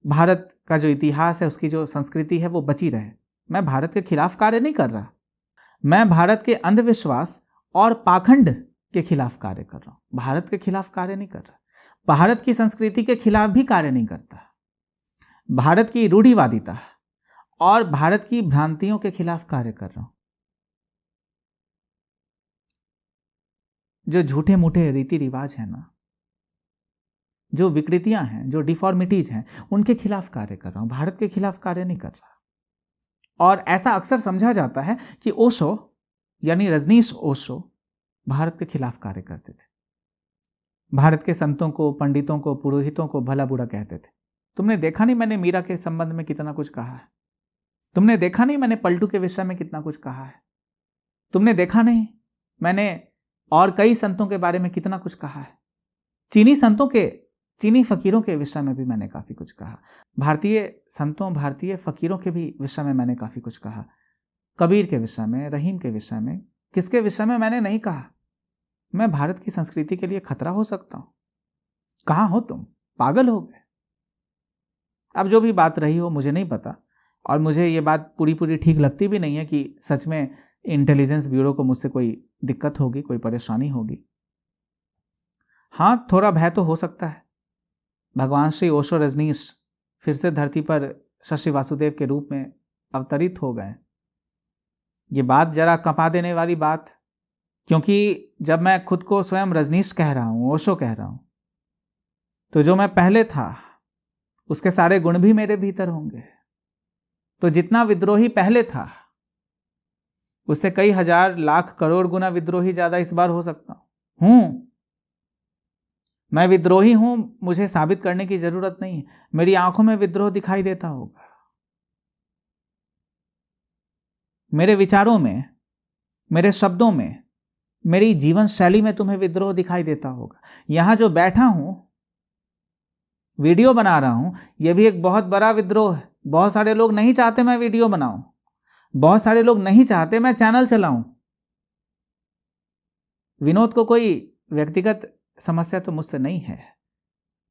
भारत का जो इतिहास है, उसकी जो संस्कृति है वो बची रहे। मैं भारत के खिलाफ कार्य नहीं कर रहा, मैं भारत के अंधविश्वास और पाखंड के खिलाफ कार्य कर रहा हूँ, भारत के खिलाफ कार्य नहीं कर रहा। भारत की संस्कृति के खिलाफ भी कार्य नहीं करता, भारत की रूढ़िवादिता और भारत की भ्रांतियों के खिलाफ कार्य कर रहा हूं। जो झूठे मूठे रीति रिवाज है ना, जो विकृतियां हैं, जो डिफॉर्मिटीज हैं, उनके खिलाफ कार्य कर रहा हूं, भारत के खिलाफ कार्य नहीं कर रहा। और ऐसा अक्सर समझा जाता है कि ओशो यानी रजनीश ओशो भारत के खिलाफ कार्य करते थे, भारत के संतों को, पंडितों को, पुरोहितों को भला बुरा कहते थे। तुमने देखा नहीं मैंने मीरा के संबंध में कितना कुछ कहा है, तुमने देखा नहीं मैंने पलटू के विषय में कितना कुछ कहा है, तुमने देखा नहीं मैंने और कई संतों के बारे में कितना कुछ कहा है, चीनी फकीरों के विषय में भी मैंने काफी कुछ कहा, भारतीय संतों, भारतीय फकीरों के भी विषय में मैंने काफी कुछ कहा, कबीर के विषय में, रहीम के विषय में, किसके विषय में मैंने नहीं कहा मैं भारत की संस्कृति के लिए खतरा हो सकता हूं? कहां हो तुम? पागल हो गए। अब जो भी बात रही हो मुझे नहीं पता, और मुझे ये बात पूरी ठीक लगती भी नहीं है कि सच में इंटेलिजेंस ब्यूरो को मुझसे कोई दिक्कत होगी, कोई परेशानी होगी। हाँ, थोड़ा भय तो हो सकता है। भगवान श्री ओशो रजनीश फिर से धरती पर शशि वासुदेव के रूप में अवतरित हो गए। ये बात जरा कपा देने वाली बात, क्योंकि जब मैं खुद को स्वयं रजनीश कह रहा हूं, ओशो कह रहा हूं, तो जो मैं पहले था उसके सारे गुण भी मेरे भीतर होंगे। तो जितना विद्रोही पहले था उससे कई हजार लाख करोड़ गुना विद्रोही ज्यादा इस बार हो सकता हूं। मैं विद्रोही हूं, मुझे साबित करने की जरूरत नहीं है। मेरी आंखों में विद्रोह दिखाई देता होगा, मेरे विचारों में, मेरे शब्दों में, मेरी जीवन शैली में तुम्हें विद्रोह दिखाई देता होगा। यहां जो बैठा हूं, वीडियो बना रहा हूं, यह भी एक बहुत बड़ा विद्रोह है। बहुत सारे लोग नहीं चाहते मैं वीडियो बनाऊं, बहुत सारे लोग नहीं चाहते मैं चैनल चलाऊं। विनोद को कोई व्यक्तिगत समस्या तो मुझसे नहीं है,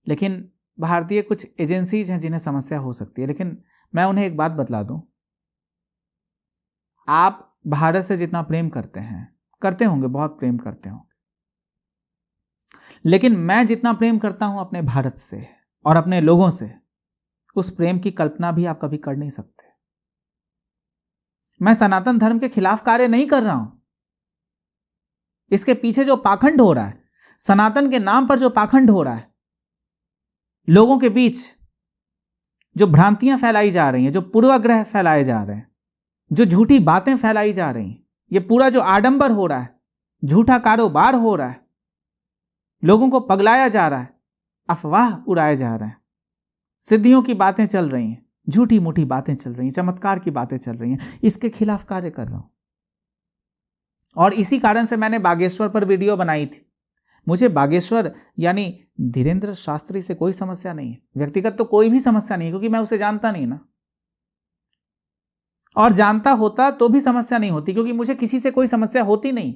लेकिन भारतीय कुछ एजेंसीज हैं जिन्हें समस्या हो सकती है। लेकिन मैं उन्हें एक बात बतला दूं, आप भारत से जितना प्रेम करते हैं, करते होंगे, बहुत प्रेम करते होंगे, लेकिन मैं जितना प्रेम करता हूं अपने भारत से और अपने लोगों से, उस प्रेम की कल्पना भी आप कभी कर नहीं सकते। मैं सनातन धर्म के खिलाफ कार्य नहीं कर रहा हूं। इसके पीछे जो पाखंड हो रहा है, सनातन के नाम पर जो पाखंड हो रहा है, लोगों के बीच जो भ्रांतियां फैलाई जा रही हैं, जो पूर्वाग्रह फैलाए जा रहे हैं, जो झूठी बातें फैलाई जा रही हैं, ये पूरा जो आडंबर हो रहा है, झूठा कारोबार हो रहा है, लोगों को पगलाया जा रहा है, अफवाह उड़ाए जा रहे हैं, सिद्धियों की बातें चल रही हैं, झूठी मूठी बातें चल रही हैं, चमत्कार की बातें चल रही हैं, इसके खिलाफ कार्य कर रहा हूं। और इसी कारण से मैंने बागेश्वर पर वीडियो बनाई थी। मुझे बागेश्वर यानी धीरेन्द्र शास्त्री से कोई समस्या नहीं है, व्यक्तिगत तो कोई भी समस्या नहीं है, क्योंकि मैं उसे जानता नहीं ना, और जानता होता तो भी समस्या नहीं होती, क्योंकि मुझे किसी से कोई समस्या होती नहीं।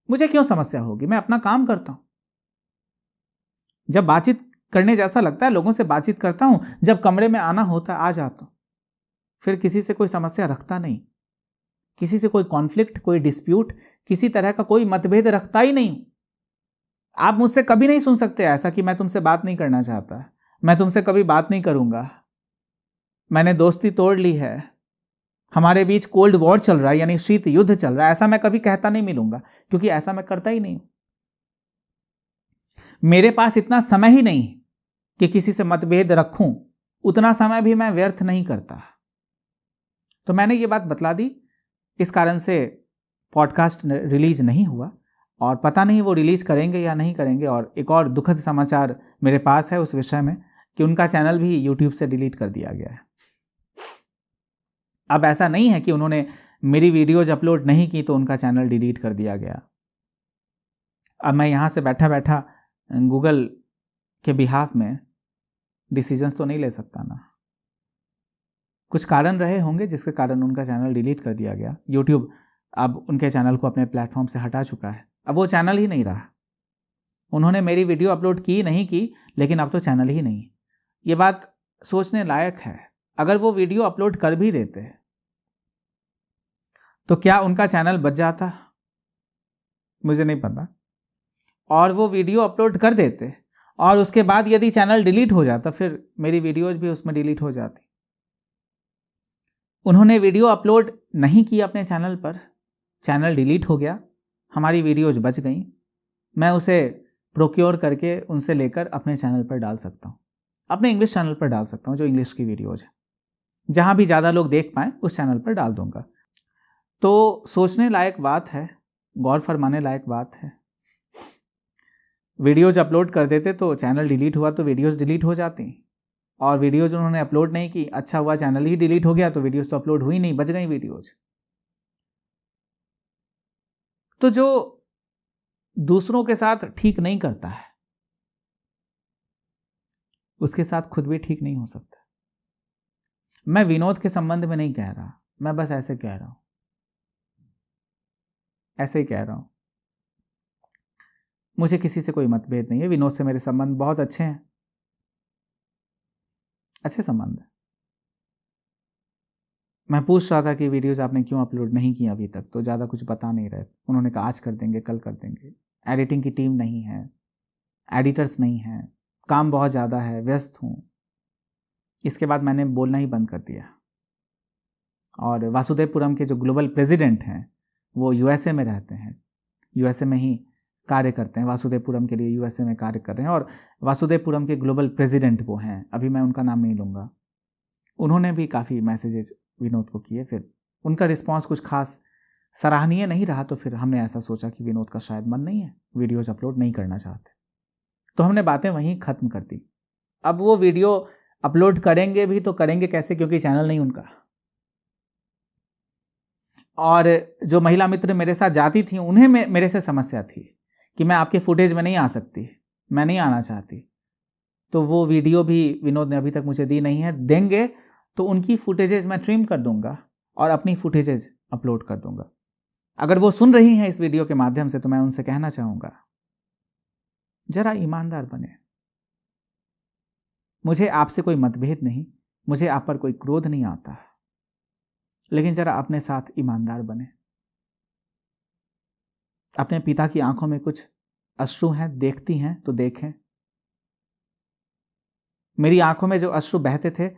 मुझे क्यों समस्या होगी? मैं अपना काम करता हूं। जब बातचीत करने जैसा लगता है लोगों से बातचीत करता हूं, जब कमरे में आना होता है आ जाता हूं, फिर किसी से कोई समस्या रखता नहीं, किसी से कोई कॉन्फ्लिक्ट, कोई डिस्प्यूट, किसी तरह का कोई मतभेद रखता ही नहीं। आप मुझसे कभी नहीं सुन सकते ऐसा कि मैं तुमसे बात नहीं करना चाहता, मैं तुमसे कभी बात नहीं करूंगा। मैंने दोस्ती तोड़ ली है, हमारे बीच कोल्ड वॉर चल रहा है, यानी शीत युद्ध चल रहा है, ऐसा मैं कभी कहता नहीं मिलूंगा, क्योंकि ऐसा मैं करता ही नहीं। मेरे पास इतना समय ही नहीं कि किसी से मतभेद रखूं, उतना समय भी मैं व्यर्थ नहीं करता। तो मैंने ये बात बतला दी। इस कारण से पॉडकास्ट रिलीज नहीं हुआ, और पता नहीं वो रिलीज करेंगे या नहीं करेंगे। और एक और दुखद समाचार मेरे पास है उस विषय में कि उनका चैनल भी यूट्यूब से डिलीट कर दिया गया है। अब ऐसा नहीं है कि उन्होंने मेरी वीडियोज अपलोड नहीं की तो उनका चैनल डिलीट कर दिया गया। अब मैं यहाँ से बैठा बैठा गूगल के बिहाफ में डिसीजंस तो नहीं ले सकता ना। कुछ कारण रहे होंगे जिसके कारण उनका चैनल डिलीट कर दिया गया। यूट्यूब अब उनके चैनल को अपने प्लेटफॉर्म से हटा चुका है, अब वो चैनल ही नहीं रहा। उन्होंने मेरी वीडियो अपलोड की नहीं की, लेकिन अब तो चैनल ही नहीं। ये बात सोचने लायक है। अगर वो वीडियो अपलोड कर भी देते तो क्या उनका चैनल बच जाता? मुझे नहीं पता। और वो वीडियो अपलोड कर देते और उसके बाद यदि चैनल डिलीट हो जाता, फिर मेरी वीडियोज भी उसमें डिलीट हो जाती। उन्होंने वीडियो अपलोड नहीं की अपने चैनल पर, चैनल डिलीट हो गया, हमारी वीडियोज बच गई। मैं उसे प्रोक्योर करके उनसे लेकर अपने चैनल पर डाल सकता हूँ, अपने इंग्लिश चैनल पर डाल सकता हूँ, जो इंग्लिश की वीडियोज है, जहाँ भी ज़्यादा लोग देख पाएँ उस चैनल पर डाल दूंगा। तो सोचने लायक बात है, गौर फरमाने लायक बात है। वीडियोज अपलोड कर देते तो चैनल डिलीट हुआ तो वीडियोज डिलीट हो जाती, और वीडियोज उन्होंने अपलोड नहीं की, अच्छा हुआ चैनल ही डिलीट हो गया, तो वीडियोज तो अपलोड हुई नहीं, बच गई वीडियोज। तो जो दूसरों के साथ ठीक नहीं करता है उसके साथ खुद भी ठीक नहीं हो सकता। मैं विनोद के संबंध में नहीं कह रहा, मैं बस ऐसे कह रहा हूं, ऐसे ही कह रहा हूं। मुझे किसी से कोई मतभेद नहीं है, विनोद से मेरे संबंध बहुत अच्छे हैं, अच्छे संबंध है। मैं पूछ रहा था कि वीडियोज आपने क्यों अपलोड नहीं की अभी तक, तो ज़्यादा कुछ बता नहीं रहे। उन्होंने कहा आज कर देंगे, कल कर देंगे, एडिटिंग की टीम नहीं है, एडिटर्स नहीं है, काम बहुत ज़्यादा है, व्यस्त हूँ। इसके बाद मैंने बोलना ही बंद कर दिया। और वासुदेवपुरम के जो ग्लोबल प्रेसिडेंट हैं वो यूएसए में रहते हैं, यूएसए में ही कार्य करते हैं, वासुदेवपुरम के लिए यूएसए में कार्य कर रहे हैं, और वासुदेवपुरम के ग्लोबल प्रेसिडेंट वो हैं, अभी मैं उनका नाम नहीं लूँगा। उन्होंने भी काफ़ी मैसेजेस विनोद को किए, फिर उनका रिस्पांस कुछ खास सराहनीय नहीं रहा, तो फिर हमने ऐसा सोचा कि विनोद का शायद मन नहीं है, वीडियोज़ अपलोड नहीं करना चाहते, तो हमने बातें वहीं ख़त्म कर दी। अब वो वीडियो अपलोड करेंगे भी तो करेंगे कैसे, क्योंकि चैनल नहीं उनका। और जो महिला मित्र मेरे साथ जाती थी उन्हें मेरे से समस्या थी कि मैं आपके फुटेज में नहीं आ सकती, मैं नहीं आना चाहती। तो वो वीडियो भी विनोद ने अभी तक मुझे दी नहीं है, देंगे तो उनकी फुटेजेज मैं ट्रिम कर दूंगा और अपनी फुटेजेज अपलोड कर दूंगा। अगर वो सुन रही हैं इस वीडियो के माध्यम से तो मैं उनसे कहना चाहूँगा, जरा ईमानदार बने। मुझे आपसे कोई मतभेद नहीं, मुझे आप पर कोई क्रोध नहीं आता, लेकिन जरा अपने साथ ईमानदार बने। अपने पिता की आंखों में कुछ अश्रु हैं, देखती हैं तो देखें। मेरी आंखों में जो अश्रु बहते थे,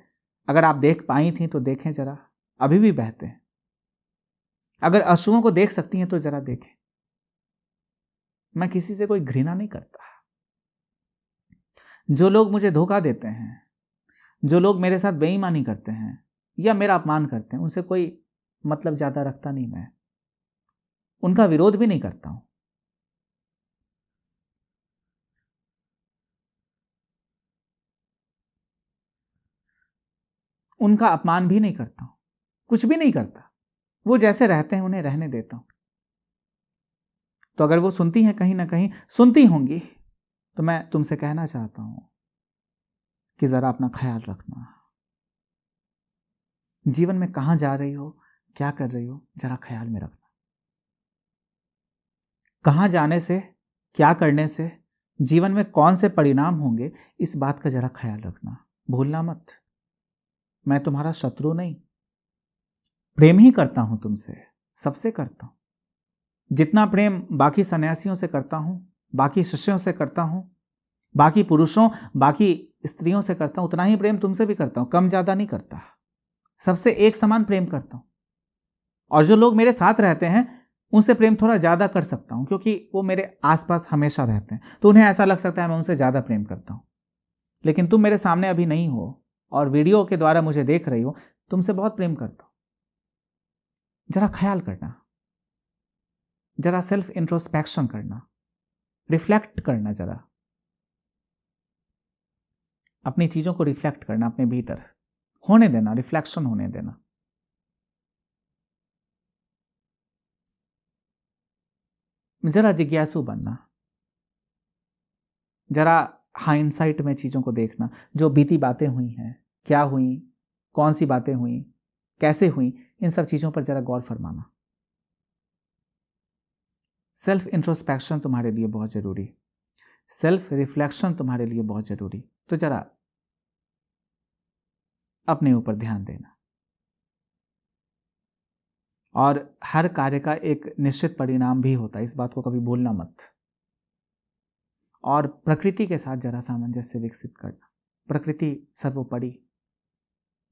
अगर आप देख पाई थी तो देखें जरा, अभी भी बहते हैं। अगर अश्रुओं को देख सकती हैं तो जरा देखें। मैं किसी से कोई घृणा नहीं करता। जो लोग मुझे धोखा देते हैं, जो लोग मेरे साथ बेईमानी करते हैं या मेरा अपमान करते हैं, उनसे कोई मतलब ज्यादा रखता नहीं। मैं उनका विरोध भी नहीं करता हूं। उनका अपमान भी नहीं करता हूं, कुछ भी नहीं करता। वो जैसे रहते हैं उन्हें रहने देता हूं। तो अगर वो सुनती हैं, कहीं ना कहीं सुनती होंगी, तो मैं तुमसे कहना चाहता हूं कि जरा अपना ख्याल रखना। जीवन में कहां जा रही हो, क्या कर रही हो, जरा ख्याल में रखना। कहां जाने से, क्या करने से जीवन में कौन से परिणाम होंगे, इस बात का जरा ख्याल रखना, भूलना मत। मैं तुम्हारा शत्रु नहीं, प्रेम ही करता हूं तुमसे, सबसे करता हूं। जितना प्रेम बाकी सन्यासियों से करता हूं, बाकी शिष्यों से करता हूं, बाकी पुरुषों, बाकी स्त्रियों से करता हूं, उतना ही प्रेम तुमसे भी करता हूं, कम ज्यादा नहीं करता। सबसे एक समान प्रेम करता हूं, और जो लोग मेरे साथ रहते हैं उनसे प्रेम थोड़ा ज़्यादा कर सकता हूं, क्योंकि वो मेरे आसपास हमेशा रहते हैं, तो उन्हें ऐसा लग सकता है मैं उनसे ज़्यादा प्रेम करता हूं। लेकिन तुम मेरे सामने अभी नहीं हो और वीडियो के द्वारा मुझे देख रही हो, तुमसे बहुत प्रेम करता हूं। जरा ख्याल करना, जरा सेल्फ इंट्रोस्पेक्शन करना, रिफ्लेक्ट करना, जरा अपनी चीज़ों को रिफ्लेक्ट करना, अपने भीतर होने देना, रिफ्लेक्शन होने देना। जरा जिज्ञासु बनना, जरा हाइंडसाइट में चीज़ों को देखना, जो बीती बातें हुई हैं, क्या हुई, कौन सी बातें हुई, कैसे हुई, इन सब चीज़ों पर जरा गौर फरमाना। सेल्फ इंट्रोस्पेक्शन तुम्हारे लिए बहुत ज़रूरी, सेल्फ रिफ्लेक्शन तुम्हारे लिए बहुत ज़रूरी। तो जरा अपने ऊपर ध्यान देना, और हर कार्य का एक निश्चित परिणाम भी होता है, इस बात को कभी भूलना मत। और प्रकृति के साथ जरा सामंजस्य विकसित करना। प्रकृति सर्वोपरि,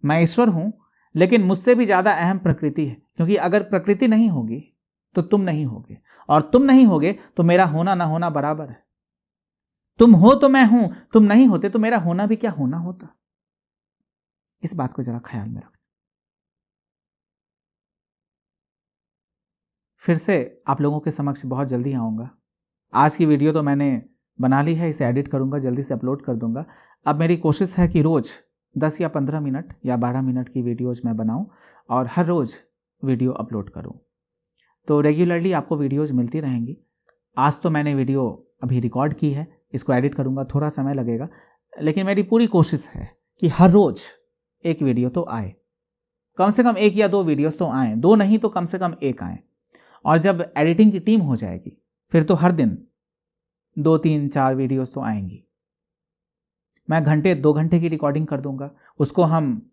मैं ईश्वर हूं, लेकिन मुझसे भी ज्यादा अहम प्रकृति है, क्योंकि अगर प्रकृति नहीं होगी तो तुम नहीं होगे, और तुम नहीं होगे तो मेरा होना ना होना बराबर है। तुम हो तो मैं हूं, तुम नहीं होते तो मेरा होना भी क्या होना होता। इस बात को जरा ख्याल में रखना। फिर से आप लोगों के समक्ष बहुत जल्दी आऊँगा। आज की वीडियो तो मैंने बना ली है, इसे एडिट करूँगा, जल्दी से अपलोड कर दूँगा। अब मेरी कोशिश है कि रोज़ 10 या 15 मिनट या 12 मिनट की वीडियोज़ मैं बनाऊँ और हर रोज़ वीडियो अपलोड करूँ। तो रेगुलरली आपको वीडियोज़ मिलती रहेंगी। आज तो मैंने वीडियो अभी रिकॉर्ड की है, इसको एडिट करूँगा, थोड़ा समय लगेगा, लेकिन मेरी पूरी कोशिश है कि हर रोज़ एक वीडियो तो आए, कम से कम 1 या 2 वीडियोज़ तो आएँ, 2 नहीं तो कम से कम 1 आएँ। और जब एडिटिंग की टीम हो जाएगी फिर तो हर दिन 2, 3, 4 वीडियोस तो आएंगी। मैं घंटे 2 घंटे की रिकॉर्डिंग कर दूंगा, उसको हम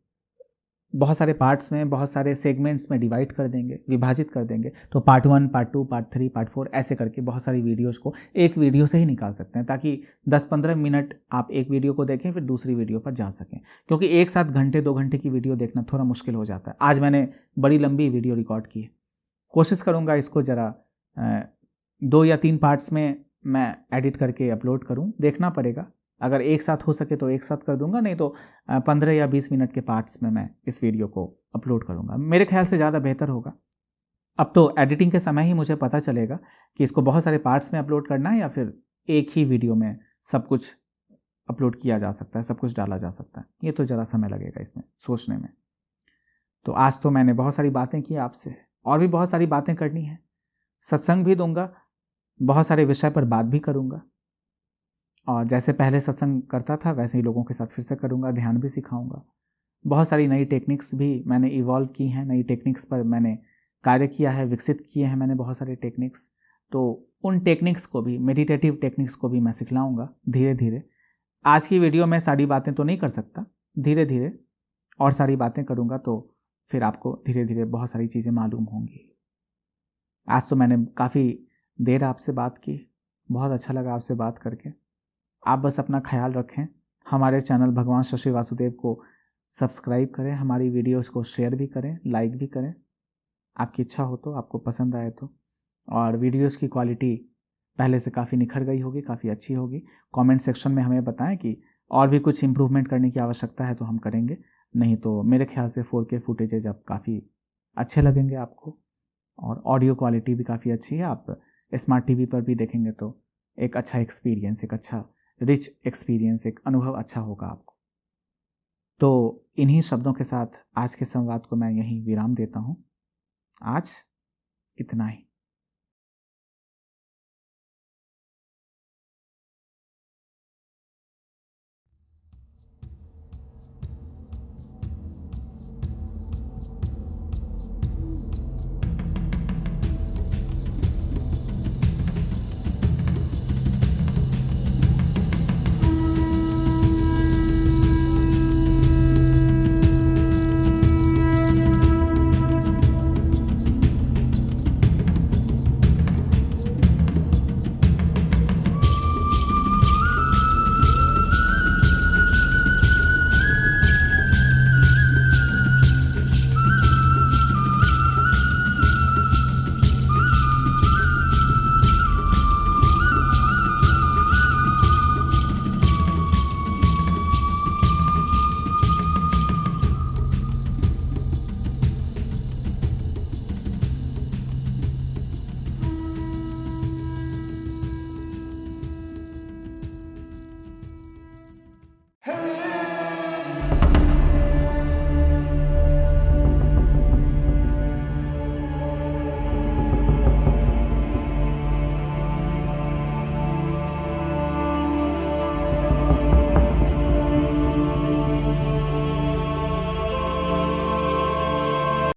बहुत सारे पार्ट्स में, बहुत सारे सेगमेंट्स में डिवाइड कर देंगे, विभाजित कर देंगे। तो पार्ट 1, पार्ट 2, पार्ट 3, पार्ट 4 ऐसे करके बहुत सारी वीडियोस को एक वीडियो से ही निकाल सकते हैं, ताकि 10-15 मिनट आप एक वीडियो को देखें फिर दूसरी वीडियो पर जा सकें। क्योंकि एक साथ घंटे 2 घंटे की वीडियो देखना थोड़ा मुश्किल हो जाता है। आज मैंने बड़ी लंबी वीडियो रिकॉर्ड की है, कोशिश करूँगा इसको ज़रा 2 या 3 पार्ट्स में मैं एडिट करके अपलोड करूँ। देखना पड़ेगा, अगर एक साथ हो सके तो एक साथ कर दूंगा, नहीं तो 15 या 20 मिनट के पार्ट्स में मैं इस वीडियो को अपलोड करूँगा। मेरे ख्याल से ज़्यादा बेहतर होगा। अब तो एडिटिंग के समय ही मुझे पता चलेगा कि इसको बहुत सारे पार्ट्स में अपलोड करना है या फिर एक ही वीडियो में सब कुछ अपलोड किया जा सकता है, सब कुछ डाला जा सकता है। ये तो ज़रा समय लगेगा इसमें सोचने में। तो आज तो मैंने बहुत सारी बातें की आपसे, और भी बहुत सारी बातें करनी है। सत्संग भी दूंगा, बहुत सारे विषय पर बात भी करूंगा, और जैसे पहले सत्संग करता था वैसे ही लोगों के साथ फिर से करूंगा, ध्यान भी सिखाऊंगा। बहुत सारी नई टेक्निक्स भी मैंने इवॉल्व की हैं, नई टेक्निक्स पर मैंने कार्य किया है, विकसित किए हैं मैंने बहुत सारे टेक्निक्स। तो उन टेक्निक्स को भी, मेडिटेटिव टेक्निक्स को भी मैं सिखलाऊंगा धीरे धीरे। आज की वीडियो में सारी बातें तो नहीं कर सकता, धीरे धीरे और सारी बातें करूंगा, तो फिर आपको धीरे धीरे बहुत सारी चीज़ें मालूम होंगी। आज तो मैंने काफ़ी देर आपसे बात की, बहुत अच्छा लगा आपसे बात करके। आप बस अपना ख्याल रखें, हमारे चैनल भगवान शशि वासुदेव को सब्सक्राइब करें, हमारी वीडियोस को शेयर भी करें, लाइक भी करें, आपकी इच्छा हो तो, आपको पसंद आए तो। और वीडियोस की क्वालिटी पहले से काफ़ी निखर गई होगी, काफ़ी अच्छी होगी। कमेंट सेक्शन में हमें बताएं कि और भी कुछ इम्प्रूवमेंट करने की आवश्यकता है तो हम करेंगे, नहीं तो मेरे ख्याल से 4K फुटेजेज अब काफ़ी अच्छे लगेंगे आपको, और ऑडियो क्वालिटी भी काफ़ी अच्छी है। आप स्मार्ट टीवी पर भी देखेंगे तो एक अच्छा एक्सपीरियंस, एक अच्छा रिच एक्सपीरियंस, एक अनुभव अच्छा होगा आपको। तो इन्हीं शब्दों के साथ आज के संवाद को मैं यहीं विराम देता हूँ। आज इतना ही।